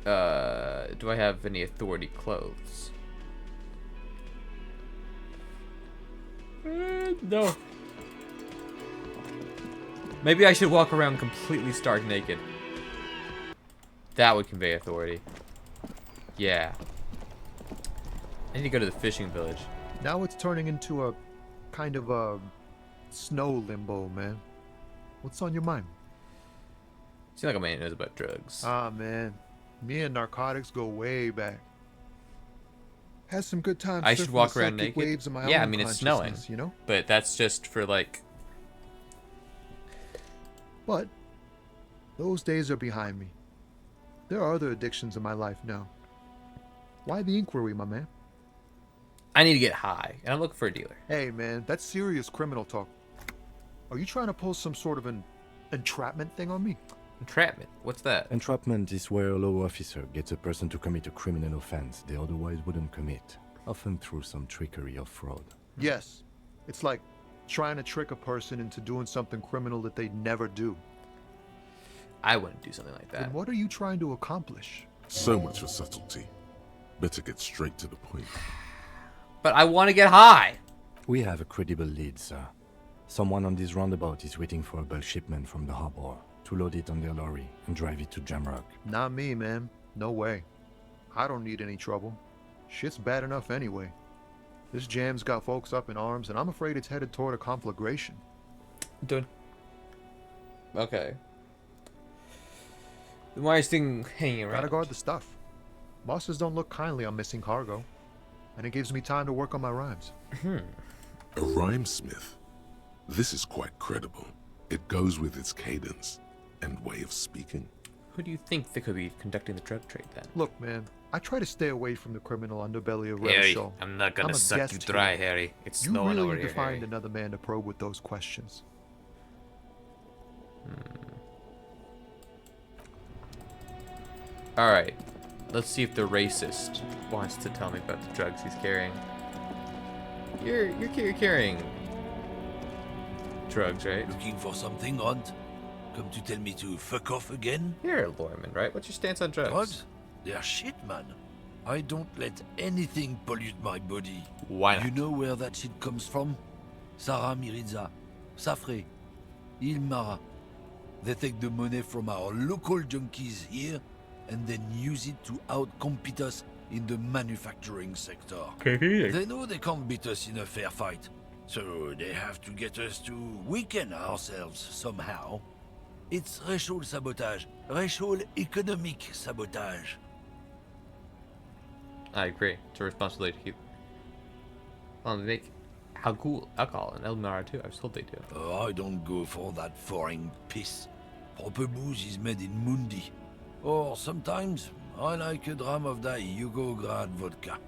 Speaker 1: Do I have any authority clothes? No. Maybe I should walk around completely stark naked. That would convey authority. Yeah. I need to go to the fishing village.
Speaker 5: Now it's turning into a kind of a snow limbo, man. What's on your mind?
Speaker 1: Seems like a man who knows about drugs.
Speaker 5: Ah, man. Me and narcotics go way back. Had some good times.
Speaker 1: I should
Speaker 5: surfing
Speaker 1: walk
Speaker 5: the
Speaker 1: around
Speaker 5: psychic
Speaker 1: naked.
Speaker 5: waves of my
Speaker 1: Yeah, I
Speaker 5: own
Speaker 1: mean it's snowing,
Speaker 5: consciousness, you know.
Speaker 1: But that's just for like.
Speaker 5: But those days are behind me. There are other addictions in my life now. Why the inquiry, my man?
Speaker 1: I need to get high, and I'm looking for a dealer.
Speaker 5: Hey, man, that's serious criminal talk. Are you trying to pull some sort of an entrapment thing on me?
Speaker 1: Entrapment? What's that?
Speaker 4: Entrapment is where a law officer gets a person to commit a criminal offense they otherwise wouldn't commit, often through some trickery or fraud.
Speaker 5: Yes. It's like trying to trick a person into doing something criminal that they'd never do.
Speaker 1: I wouldn't do something like that.
Speaker 5: Then what are you trying to accomplish?
Speaker 3: So much for subtlety. Better get straight to the point.
Speaker 1: But I want to get high.
Speaker 4: We have a credible lead, sir. Someone on this roundabout is waiting for a bulk shipment from the harbor to load it on their lorry and drive it to Jamrock.
Speaker 5: Not me, man. No way. I don't need any trouble. Shit's bad enough anyway. This jam's got folks up in arms, and I'm afraid it's headed toward a conflagration.
Speaker 1: Don't. Okay. Then why is this thing hanging around?
Speaker 5: Gotta guard the stuff. Bosses don't look kindly on missing cargo, and it gives me time to work on my rhymes.
Speaker 3: A rhymesmith? This is quite credible. It goes with its cadence and way of speaking.
Speaker 1: Who do you think they could be conducting the drug trade then?
Speaker 5: Look, man, I try to stay away from the criminal underbelly of
Speaker 1: Harry,
Speaker 5: Revachol.
Speaker 1: I'm not gonna
Speaker 5: a
Speaker 1: suck you
Speaker 5: guest
Speaker 1: dry,
Speaker 5: here.
Speaker 1: Harry. It's
Speaker 5: you
Speaker 1: snowing
Speaker 5: really
Speaker 1: over
Speaker 5: need
Speaker 1: here,
Speaker 5: to find
Speaker 1: Harry.
Speaker 5: another man to probe with those questions.
Speaker 1: Alright. Let's see if the racist wants to tell me about the drugs he's carrying. You're carrying drugs, right?
Speaker 18: Looking for something, Hunt? Come to tell me to fuck off again?
Speaker 1: You're a Lorman, right? What's your stance on drugs?
Speaker 18: Drugs? They're shit, man. I don't let anything pollute my body.
Speaker 1: Why not?
Speaker 18: You know where that shit comes from? Sarah Miriza, Safre, Ilmara. They take the money from our local junkies here and then use it to outcompete us in the manufacturing sector.
Speaker 1: Okay.
Speaker 18: They know they can't beat us in a fair fight, so they have to get us to weaken ourselves somehow. It's racial sabotage, racial economic sabotage.
Speaker 1: I agree. It's a responsibility to keep. Well, they make alcohol in Elmira too. I was told they do.
Speaker 18: Oh, I don't go for that foreign piss. Proper booze is made in Mundi. Or sometimes, I like a dram of that Yugograd vodka.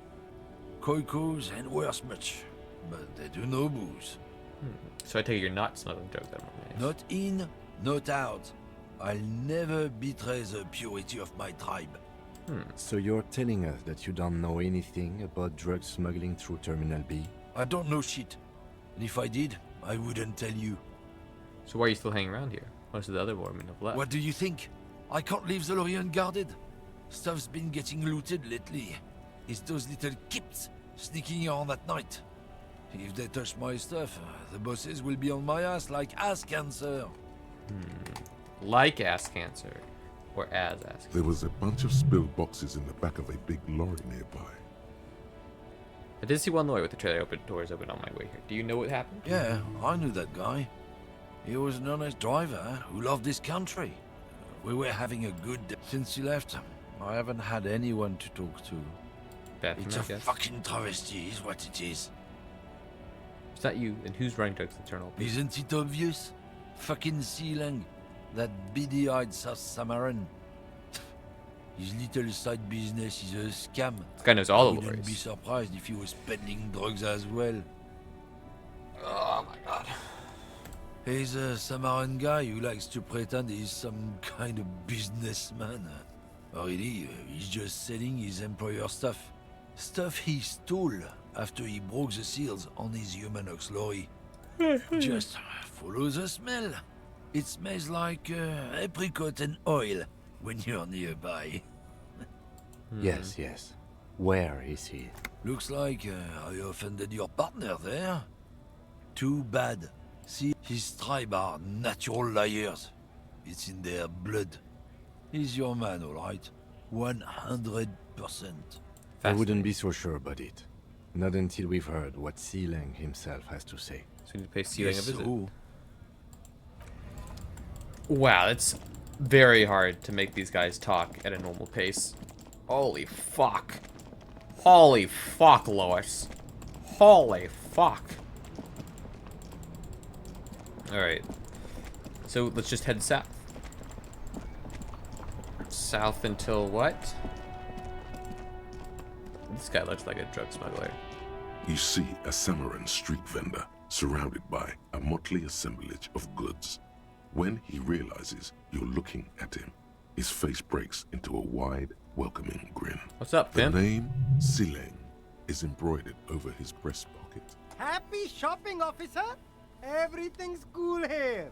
Speaker 18: Koikos and worse much. But they do no booze.
Speaker 1: So I take it you're not smuggling drugs that nice.
Speaker 18: Not in, not out. I'll never betray the purity of my tribe.
Speaker 4: So you're telling us that you don't know anything about drug smuggling through Terminal B?
Speaker 18: I don't know shit. And if I did, I wouldn't tell you.
Speaker 1: So why are you still hanging around here? Most of the other women have left.
Speaker 18: What do you think? I can't leave the lorry unguarded. Stuff's been getting looted lately. It's those little kips sneaking around at night. If they touch my stuff, the bosses will be on my ass like ass cancer.
Speaker 1: Like ass cancer. Or as ass cancer.
Speaker 3: There was a bunch of spilled boxes in the back of a big lorry nearby.
Speaker 1: I did see one lorry with the trailer doors open on my way here. Do you know what happened?
Speaker 18: Yeah, I knew that guy. He was an honest driver who loved this country. We were having a good day. Since he left, I haven't had anyone to talk to.
Speaker 1: Bad
Speaker 18: It's
Speaker 1: for
Speaker 18: a
Speaker 1: me, I guess.
Speaker 18: fucking travesty is what it is.
Speaker 1: Is that you? And who's running drugs in Eternal Peace?
Speaker 18: Isn't it obvious? Fucking Sealang, that beady-eyed South Samaran. His little side business is a scam.
Speaker 1: This guy knows all the
Speaker 18: I wouldn't be
Speaker 1: lorries.
Speaker 18: surprised if he was peddling drugs as well.
Speaker 1: Oh my god.
Speaker 18: He's a Samaran guy who likes to pretend he's some kind of businessman. Really, he's just selling his employer stuff. Stuff he stole after he broke the seals on his Humanox lorry. Just follow the smell. It smells like apricot and oil when you're nearby.
Speaker 4: Yes, yes. Where is he?
Speaker 18: Looks like I offended your partner there. Too bad. See, his tribe are natural liars. It's in their blood. He's your man, all right? 100%.
Speaker 4: I wouldn't be so sure about it. Not until we've heard what Sealang himself has to say.
Speaker 1: So we need to pay Sealang a visit.
Speaker 18: So,
Speaker 1: Wow, it's very hard to make these guys talk at a normal pace. Holy fuck. Holy fuck, Lois. Holy fuck. Alright. So let's just head south. South until what? This guy looks like a drug smuggler.
Speaker 3: You see a Samaran street vendor surrounded by a motley assemblage of goods. When he realizes you're looking at him, his face breaks into a wide, welcoming grin.
Speaker 1: What's up,
Speaker 3: The
Speaker 1: pimp?
Speaker 3: name Sealang is embroidered over his breast pocket.
Speaker 19: Happy shopping, officer! Everything's cool here.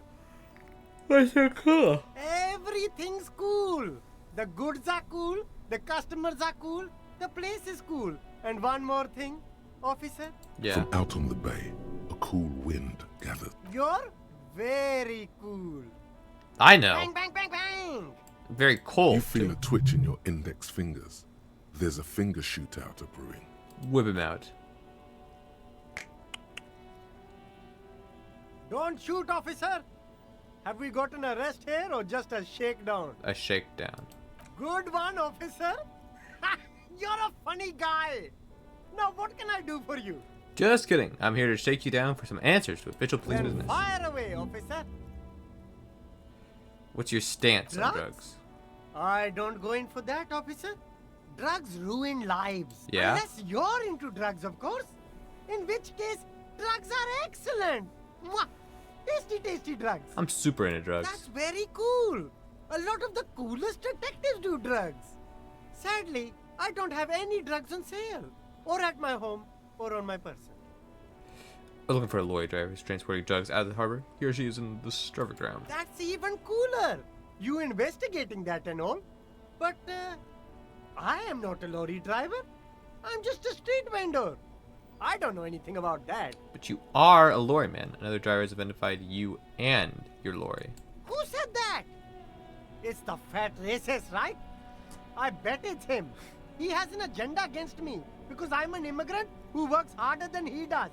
Speaker 1: What's so cool?
Speaker 19: Everything's cool. The goods are cool, the customers are cool, the place is cool. And one more thing, officer.
Speaker 1: Yeah.
Speaker 3: From out on the bay, a cool wind gathered.
Speaker 19: You're very cool.
Speaker 1: I know.
Speaker 19: Bang, bang, bang, bang!
Speaker 1: Very cold.
Speaker 3: You feel a twitch in your index fingers. There's a finger shootout brewing.
Speaker 1: Whip him out.
Speaker 19: Don't shoot, officer. Have we got an arrest here or just a shakedown?
Speaker 1: A shakedown.
Speaker 19: Good one, officer. You're a funny guy. Now, what can I do for you?
Speaker 1: Just kidding. I'm here to shake you down for some answers to official police
Speaker 19: Then
Speaker 1: business.
Speaker 19: fire away, officer.
Speaker 1: What's your stance on
Speaker 19: Drugs?
Speaker 1: drugs?
Speaker 19: I don't go in for that, officer. Drugs ruin lives.
Speaker 1: Yeah?
Speaker 19: Unless you're into drugs, of course. In which case, drugs are excellent. Mwah! They tasty drugs.
Speaker 1: I'm super into drugs.
Speaker 19: That's very cool. A lot of the coolest detectives do drugs. Sadly, I don't have any drugs on sale, or at my home, or on my person.
Speaker 1: We're looking for a lorry driver who's transporting drugs out of the harbor. He or she is in the starving ground.
Speaker 19: That's even cooler. You investigating that and all. But I am not a lorry driver. I'm just a street vendor. I don't know anything about that.
Speaker 1: But you are a lorry man. Another driver has identified you and your lorry.
Speaker 19: Who said that? It's the fat racist, right? I bet it's him. He has an agenda against me because I'm an immigrant who works harder than he does.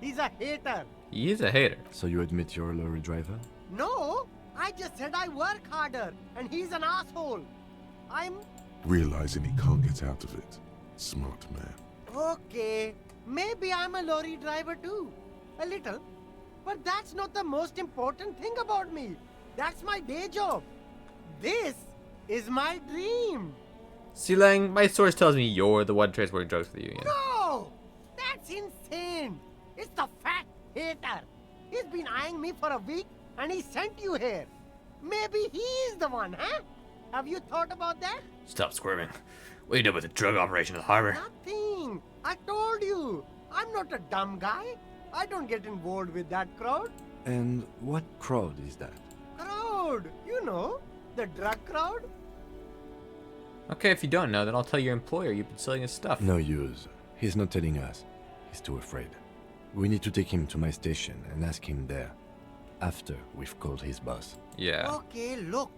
Speaker 19: He's a hater.
Speaker 1: He is a hater.
Speaker 4: So you admit you're a lorry driver?
Speaker 19: No, I just said I work harder and he's an asshole. I'm...
Speaker 3: Realizing he can't get out of it. Smart man.
Speaker 19: Okay, maybe I'm a lorry driver too. A little. But that's not the most important thing about me. That's my day job. This is my dream.
Speaker 1: Silang, my source tells me you're the one transporting drugs for the Union.
Speaker 19: No! That's insane. It's the fat hater. He's been eyeing me for a week and he sent you here. Maybe he's the one, huh? Have you thought about that?
Speaker 1: Stop squirming. What are you doing with the drug operation at the harbor?
Speaker 19: Nothing. I told you. I'm not a dumb guy. I don't get involved with that crowd.
Speaker 4: And what crowd is that?
Speaker 19: Crowd? You know, the drug crowd.
Speaker 1: Okay, if you don't know, then I'll tell your employer you've been selling his stuff.
Speaker 4: No use. He's not telling us. He's too afraid. We need to take him to my station and ask him there. After we've called his boss.
Speaker 1: Yeah.
Speaker 19: Okay, look.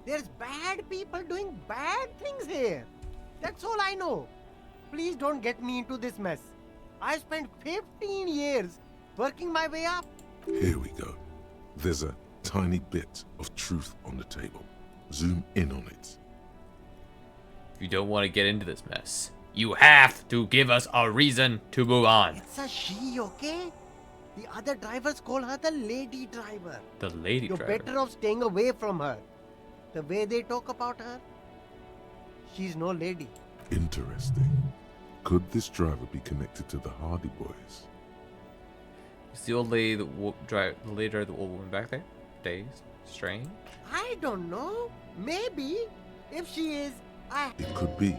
Speaker 19: There's bad people doing bad things here. That's all I know. Please don't get me into this mess. I spent 15 years working my way up.
Speaker 3: Here we go. There's a tiny bit of truth on the table. Zoom in on it.
Speaker 1: If you don't want to get into this mess, you have to give us a reason to move on.
Speaker 19: It's a she, okay? The other drivers call her the lady driver.
Speaker 1: The lady
Speaker 19: You're
Speaker 1: driver.
Speaker 19: better off staying away from her. The way they talk about her, she's no lady.
Speaker 3: Interesting. Could this driver be connected to the Hardy Boys?
Speaker 1: Is the old lady the lady driver, the old woman back there? Dazed? Strange?
Speaker 19: I don't know. Maybe. If she is,
Speaker 3: It could be.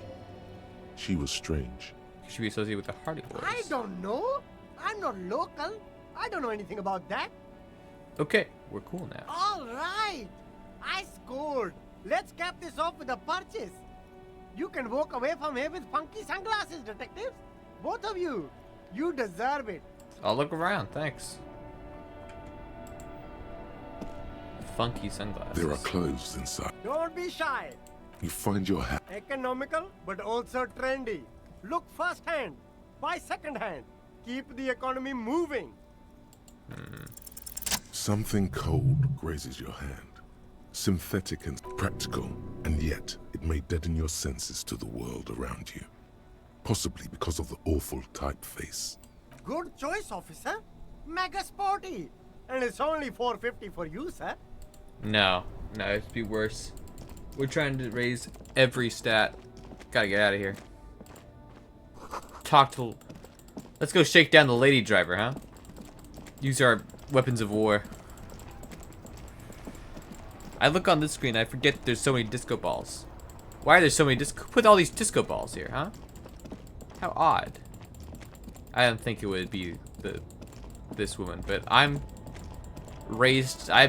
Speaker 3: She was strange.
Speaker 1: She should be associated with the Hardy Boys.
Speaker 19: I don't know. I'm not local. I don't know anything about that.
Speaker 1: Okay, we're cool now.
Speaker 19: All right. I scored. Let's cap this off with a purchase. You can walk away from here with funky sunglasses, detectives. Both of you. You deserve it.
Speaker 1: I'll look around, thanks. Funky sunglasses.
Speaker 3: There are clothes inside.
Speaker 19: Don't be shy.
Speaker 3: You find your hat.
Speaker 19: Economical, but also trendy. Look first hand. Buy second hand. Keep the economy moving.
Speaker 3: Something cold grazes your hand. Synthetic and practical, and yet it may deaden your senses to the world around you. Possibly because of the awful typeface.
Speaker 19: Good choice, officer. Mega sporty. And it's only $4.50 for you, sir.
Speaker 1: No, it'd be worse. We're trying to raise every stat. Gotta get out of here. Let's go shake down the lady driver, huh? Use our weapons of war. I look on this screen, I forget there's so many disco balls. Why are there so many put all these disco balls here, huh? How odd. I don't think it would be this woman, but I've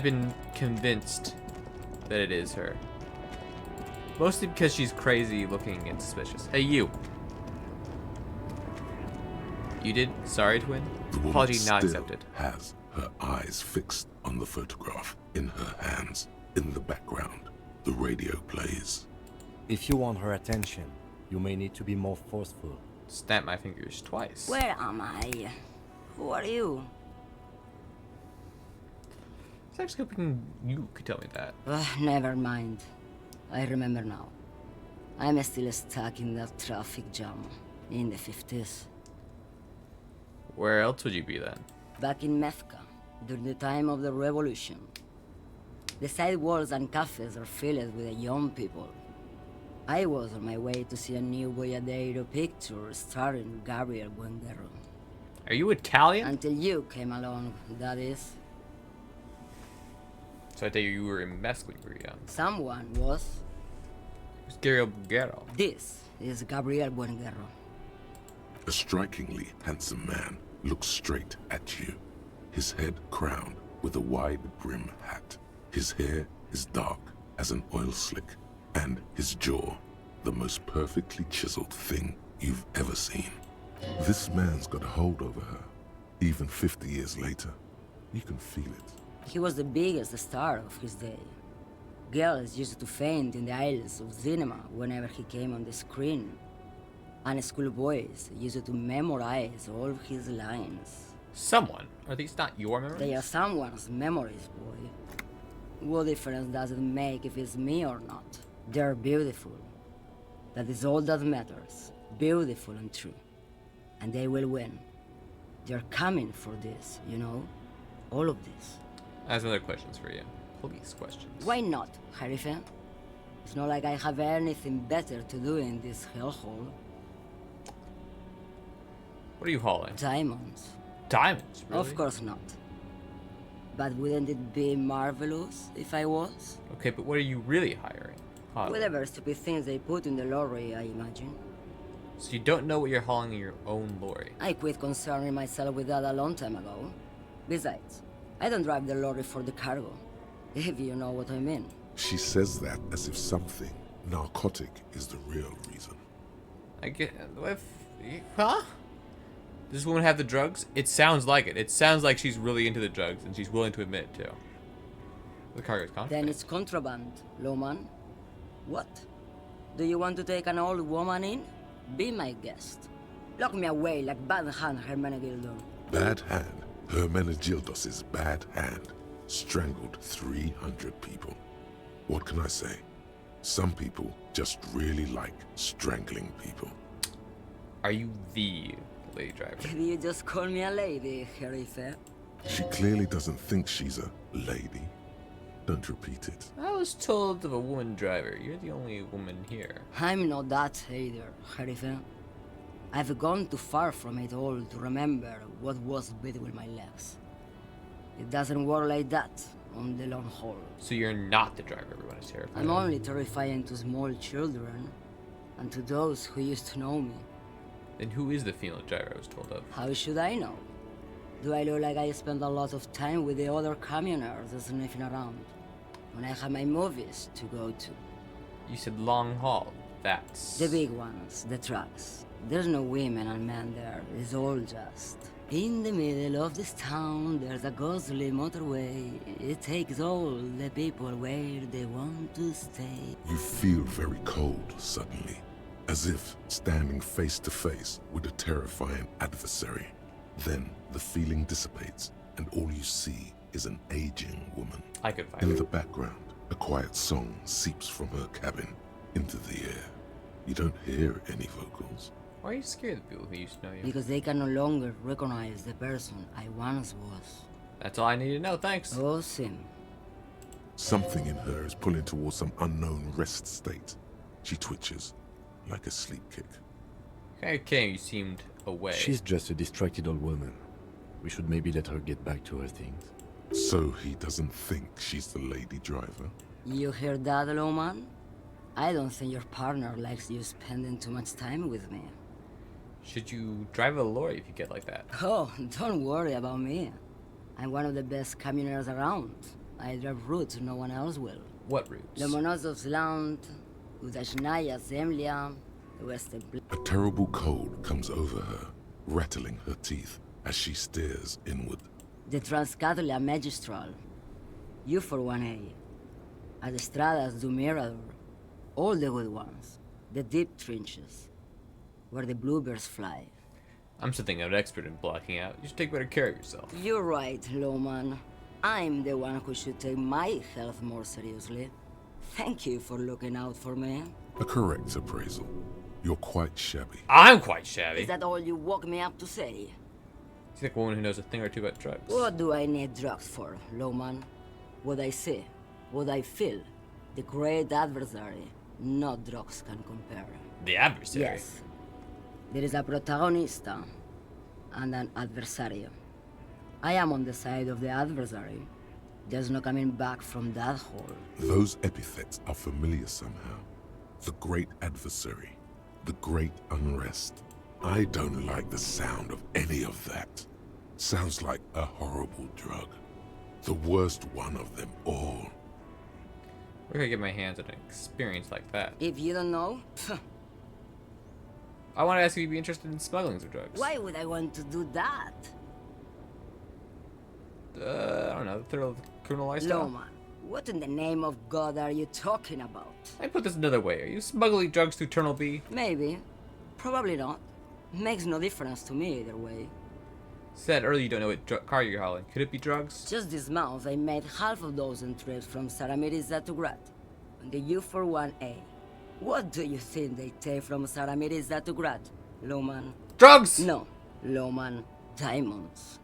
Speaker 1: been convinced that it is her. Mostly because she's crazy looking and suspicious. Hey, you. You did? Sorry, twin.
Speaker 3: The woman
Speaker 1: Apology not
Speaker 3: still
Speaker 1: accepted.
Speaker 3: has her eyes fixed on the photograph in her hands. In the background, the radio plays.
Speaker 4: If you want her attention, you may need to be more forceful.
Speaker 1: Snap my fingers twice.
Speaker 20: Where am I? Who are you?
Speaker 1: I was actually hoping you could tell me that.
Speaker 20: Never mind. I remember now. I'm still stuck in that traffic jam in the 50s.
Speaker 1: Where else would you be then?
Speaker 20: Back in Mecca, during the time of the revolution. The sidewalks and cafes are filled with young people. I was on my way to see a new Boyadero picture starring Gabriel Buendero.
Speaker 1: Are you Italian?
Speaker 20: Until you came along, that is.
Speaker 1: So I tell you were in mess when you were young.
Speaker 20: Someone was.
Speaker 1: It's Gabriel Buguero.
Speaker 20: This is Gabriel Buenguerro.
Speaker 3: A strikingly handsome man looks straight at you, his head crowned with a wide brim hat. His hair is dark as an oil slick, and his jaw the most perfectly chiseled thing you've ever seen. This man's got a hold over her, even 50 years later. You can feel it.
Speaker 20: He was the biggest star of his day. Girls used to faint in the aisles of cinema whenever he came on the screen. And schoolboys used to memorize all of his lines.
Speaker 1: Someone? Are these not your memories?
Speaker 20: They are someone's memories, boy. What difference does it make if it's me or not? They're beautiful. That is all that matters. Beautiful and true. And they will win. They're coming for this, you know? All of this.
Speaker 1: I have some other questions for you. Police questions.
Speaker 20: Why not, Harife? It's not like I have anything better to do in this hellhole.
Speaker 1: What are you hauling?
Speaker 20: Diamonds.
Speaker 1: Diamonds? Really?
Speaker 20: Of course not. But wouldn't it be marvelous if I was?
Speaker 1: Okay, but what are you really hiring?
Speaker 20: Whatever stupid things they put in the lorry, I imagine.
Speaker 1: So you don't know what you're hauling in your own lorry?
Speaker 20: I quit concerning myself with that a long time ago. Besides, I don't drive the lorry for the cargo, if you know what I mean.
Speaker 3: She says that as if something narcotic is the real reason.
Speaker 1: I get... Huh? Does this woman have the drugs? It sounds like it. It sounds like she's really into the drugs, and she's willing to admit it, too. The cargo is contraband.
Speaker 20: Then it's contraband, Lowman. What? Do you want to take an old woman in? Be my guest. Lock me away like Bad Hand Hermenegildo.
Speaker 3: Bad Hand? Hermenegildos' bad hand strangled 300 people. What can I say? Some people just really like strangling people.
Speaker 1: Are you the lady driver?
Speaker 20: Did you just call me a lady, Harife?
Speaker 3: She clearly doesn't think she's a lady. Don't repeat it.
Speaker 1: I was told of a woman driver. You're the only woman here.
Speaker 20: I'm not that either, Harife. I've gone too far from it all to remember what was between my legs. It doesn't work like that on the long haul.
Speaker 1: So you're not the driver everyone is terrified
Speaker 20: I'm
Speaker 1: of.
Speaker 20: only terrifying to small children and to those who used to know me.
Speaker 1: Then who is the female driver I was told of?
Speaker 20: How should I know? Do I look like I spend a lot of time with the other communers sniffing around when I have my movies to go to?
Speaker 1: You said long haul. That's...
Speaker 20: The big ones, the trucks. There's no women and men there. It's all just... In the middle of this town, there's a ghostly motorway. It takes all the people where they want to stay.
Speaker 3: You feel very cold suddenly, as if standing face to face with a terrifying adversary. Then the feeling dissipates, and all you see is an aging woman.
Speaker 1: I could find
Speaker 3: In
Speaker 1: her.
Speaker 3: the background, a quiet song seeps from her cabin into the air. You don't hear any vocals.
Speaker 1: Why are you scared of people who used to know you?
Speaker 20: Because they can no longer recognize the person I once was.
Speaker 1: That's all I need to know, thanks.
Speaker 20: Oh, Sim.
Speaker 3: Something in her is pulling towards some unknown rest state. She twitches, like a sleep kick.
Speaker 1: Okay, you seemed away.
Speaker 4: She's just a distracted old woman. We should maybe let her get back to her things.
Speaker 3: So he doesn't think she's the lady driver?
Speaker 20: You hear that, Lowman? I don't think your partner likes you spending too much time with me.
Speaker 1: Should you drive a lorry if you get like that?
Speaker 20: Oh, don't worry about me. I'm one of the best communers around. I drive routes no one else will.
Speaker 1: What routes?
Speaker 20: Lomonosov's Udashnaya Zemlya, the Western...
Speaker 3: A terrible cold comes over her, rattling her teeth as she stares inward.
Speaker 20: The Transcatolia Magistral. You for 1A. Adestradas do Mirador. All the good ones. The deep trenches. Where the bluebirds fly.
Speaker 1: I'm something of an expert in blocking out. You should take better care of yourself.
Speaker 20: You're right, Lowman. I'm the one who should take my health more seriously. Thank you for looking out for me.
Speaker 3: A correct appraisal. You're quite shabby.
Speaker 1: I'm quite shabby.
Speaker 20: Is that all you woke me up to say?
Speaker 1: She's like a woman who knows a thing or two about drugs.
Speaker 20: What do I need drugs for, Lowman? What I see, what I feel, the great adversary, no drugs can compare.
Speaker 1: The adversary?
Speaker 20: Yes. There is a protagonista and an adversario. I am on the side of the adversary. There's no coming back from that hole.
Speaker 3: Those epithets are familiar somehow. The great adversary, the great unrest. I don't like the sound of any of that. Sounds like a horrible drug. The worst one of them all.
Speaker 1: Where can I get my hands on an experience like that?
Speaker 20: If you don't know,
Speaker 1: I want to ask you if you'd be interested in smuggling some drugs.
Speaker 20: why would I want to do that?
Speaker 1: I don't know, the thrill of the criminal lifestyle?
Speaker 20: Loman, what in the name of God are you talking about?
Speaker 1: I put this another way. Are you smuggling drugs through Eternal B?
Speaker 20: Maybe. Probably not. Makes no difference to me either way.
Speaker 1: Said earlier you don't know what car you're hauling. Could it be drugs?
Speaker 20: Just this month, I made half a dozen trips from Saramiris to Grad on the U41A. What do you think they take from Saramiris to Grad, Loman?
Speaker 1: Drugs!
Speaker 20: No, Loman, diamonds.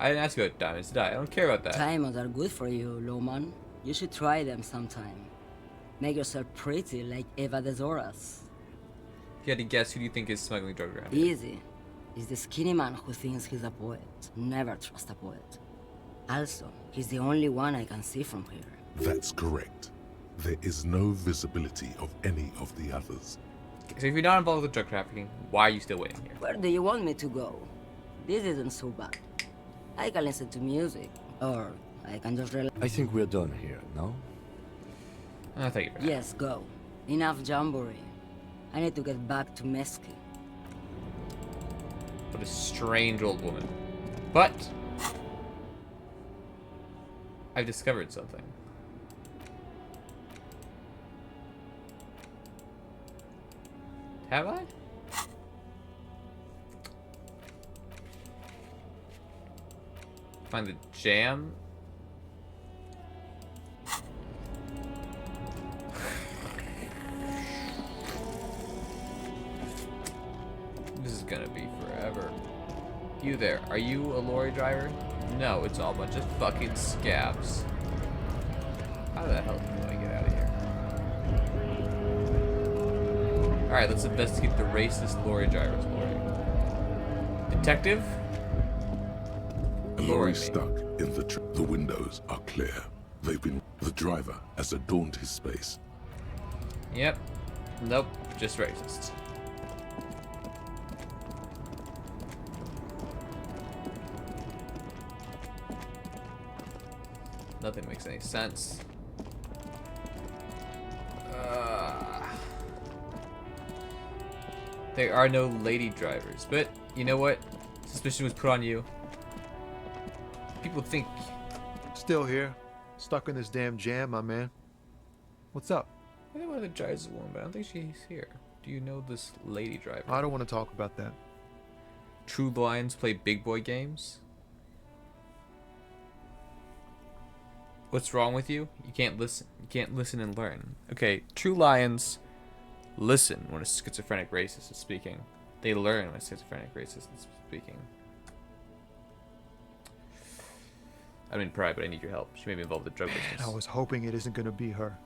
Speaker 1: I didn't ask you about diamonds, did I? I don't care about that.
Speaker 20: Diamonds are good for you, Loman. You should try them sometime. Make yourself pretty like Eva de Zoras.
Speaker 1: If you had to guess, who do you think is smuggling drugs around here?
Speaker 20: Easy. It's the skinny man who thinks he's a poet. Never trust a poet. Also, he's the only one I can see from here.
Speaker 3: That's correct. There is no visibility of any of the others.
Speaker 1: Okay, so if you're not involved with drug trafficking, why are you still waiting here?
Speaker 20: Where do you want me to go? This isn't so bad. I can listen to music, or I can just relax.
Speaker 4: I think we're done here, no?
Speaker 1: Thank you for that.
Speaker 20: Yes, go. Enough jamboree. I need to get back to Mesky.
Speaker 1: What a strange old woman. But I've discovered something. Have I? Find the jam. This is gonna be forever. You there, are you a lorry driver? No, it's all a bunch of fucking scabs. How the hell do I get out of here? Alright, let's investigate the racist lorry driver's lorry. Detective?
Speaker 3: A lorry stuck in the windows are clear. They've been. The driver has adorned his space.
Speaker 1: Yep. Nope, just racist. Nothing makes any sense. There are no lady drivers, but you know what? Suspicion was put on you. People think.
Speaker 5: Still here, stuck in this damn jam, my man. What's up?
Speaker 1: I think one of the drivers is a woman, but I don't think she's here. Do you know this lady driver?
Speaker 5: I don't want to talk about that.
Speaker 1: True lions play big boy games? What's wrong with you? You can't listen. You can't listen and learn. Okay, true lions listen when a schizophrenic racist is speaking. They learn when a schizophrenic racist is speaking. I mean pride, but I need your help. She may be involved with the drug business.
Speaker 5: I was hoping it isn't going to be her.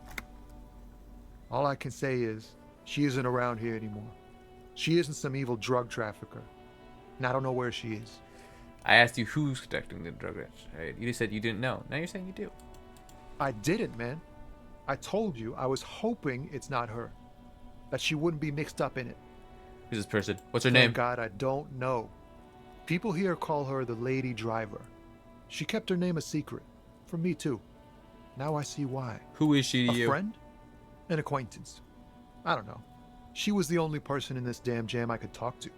Speaker 5: All I can say is, she isn't around here anymore. She isn't some evil drug trafficker. And I don't know where she is.
Speaker 1: I asked you who's conducting the drug trade. You just said you didn't know. Now you're saying you do.
Speaker 5: I didn't, man. I told you I was hoping it's not her. That she wouldn't be mixed up in it.
Speaker 1: Who's this person? What's her
Speaker 5: Thank
Speaker 1: name?
Speaker 5: God, I don't know. People here call her the lady driver. She kept her name a secret. From me, too. Now I see why.
Speaker 1: Who is she to you?
Speaker 5: A friend? An acquaintance. I don't know. She was the only person in this damn jam I could talk to.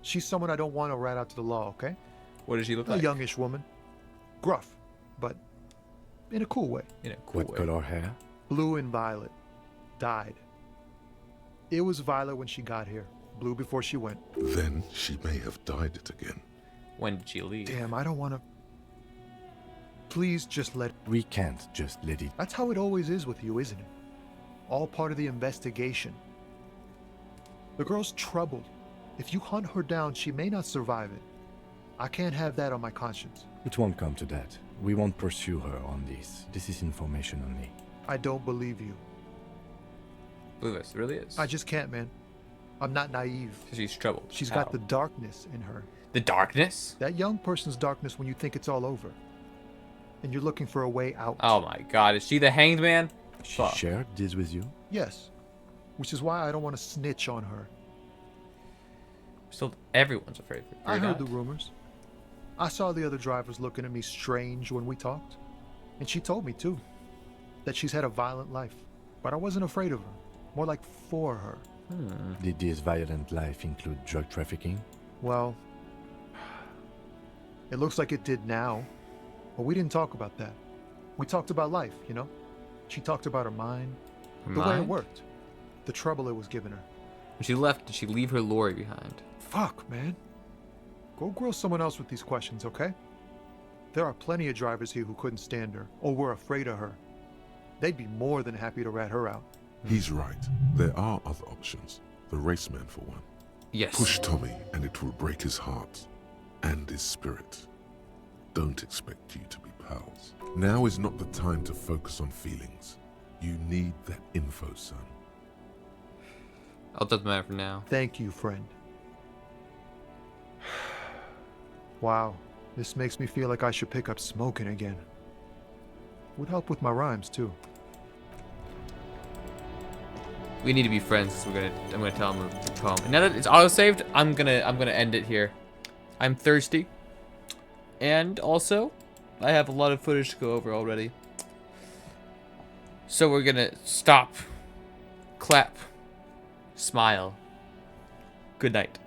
Speaker 5: She's someone I don't want to rat out to the law, okay?
Speaker 1: What does she look
Speaker 5: A
Speaker 1: like?
Speaker 5: youngish woman. Gruff, but in a cool way.
Speaker 1: In a cool
Speaker 4: What
Speaker 1: way.
Speaker 4: color hair?
Speaker 5: Blue and violet. Dyed. It was violet when she got here. Blue before she went.
Speaker 3: Then she may have dyed it again.
Speaker 1: When did she leave?
Speaker 5: Damn, I don't want to... Please just let...
Speaker 4: We can't just let it.
Speaker 5: That's how it always is with you, isn't it? All part of the investigation. The girl's troubled. If you hunt her down, she may not survive it. I can't have that on my conscience.
Speaker 4: It won't come to that. We won't pursue her on this. This is information only.
Speaker 5: I don't believe you.
Speaker 1: Believe us, it really is.
Speaker 5: I just can't, man. I'm not naive.
Speaker 1: She's troubled.
Speaker 5: She's
Speaker 1: How?
Speaker 5: got the darkness in her.
Speaker 1: The darkness?
Speaker 5: That young person's darkness when you think it's all over. And you're looking for a way out.
Speaker 1: Oh my god, is she the hanged man?
Speaker 4: She shared this with you?
Speaker 5: Yes. Which is why I don't want to snitch on her.
Speaker 1: Still, everyone's afraid of her.
Speaker 5: I heard the rumors. I saw the other drivers looking at me strange when we talked. And she told me, too, that she's had a violent life. But I wasn't afraid of her. More like for her.
Speaker 4: Did this violent life include drug trafficking?
Speaker 5: Well, it looks like it did now. But we didn't talk about that. We talked about life, you know? She talked about her mind. The way it worked. The trouble it was giving her.
Speaker 1: When she left, did she leave her lorry behind?
Speaker 5: Fuck, man. Go grill someone else with these questions, okay? There are plenty of drivers here who couldn't stand her, or were afraid of her. They'd be more than happy to rat her out.
Speaker 3: He's right. There are other options. The raceman, for one.
Speaker 1: Yes.
Speaker 3: Push Tommy, and it will break his heart and his spirit. Don't expect you to be pals. Now is not the time to focus on feelings. You need that info, son.
Speaker 1: Oh, it doesn't matter for now.
Speaker 5: Thank you, friend. Wow, this makes me feel like I should pick up smoking again. Would help with my rhymes, too.
Speaker 1: We need to be friends, so I'm gonna tell him the poem. And now that it's auto-saved, I'm gonna end it here. I'm thirsty. And also, I have a lot of footage to go over already. So we're gonna stop, clap, smile. Good night.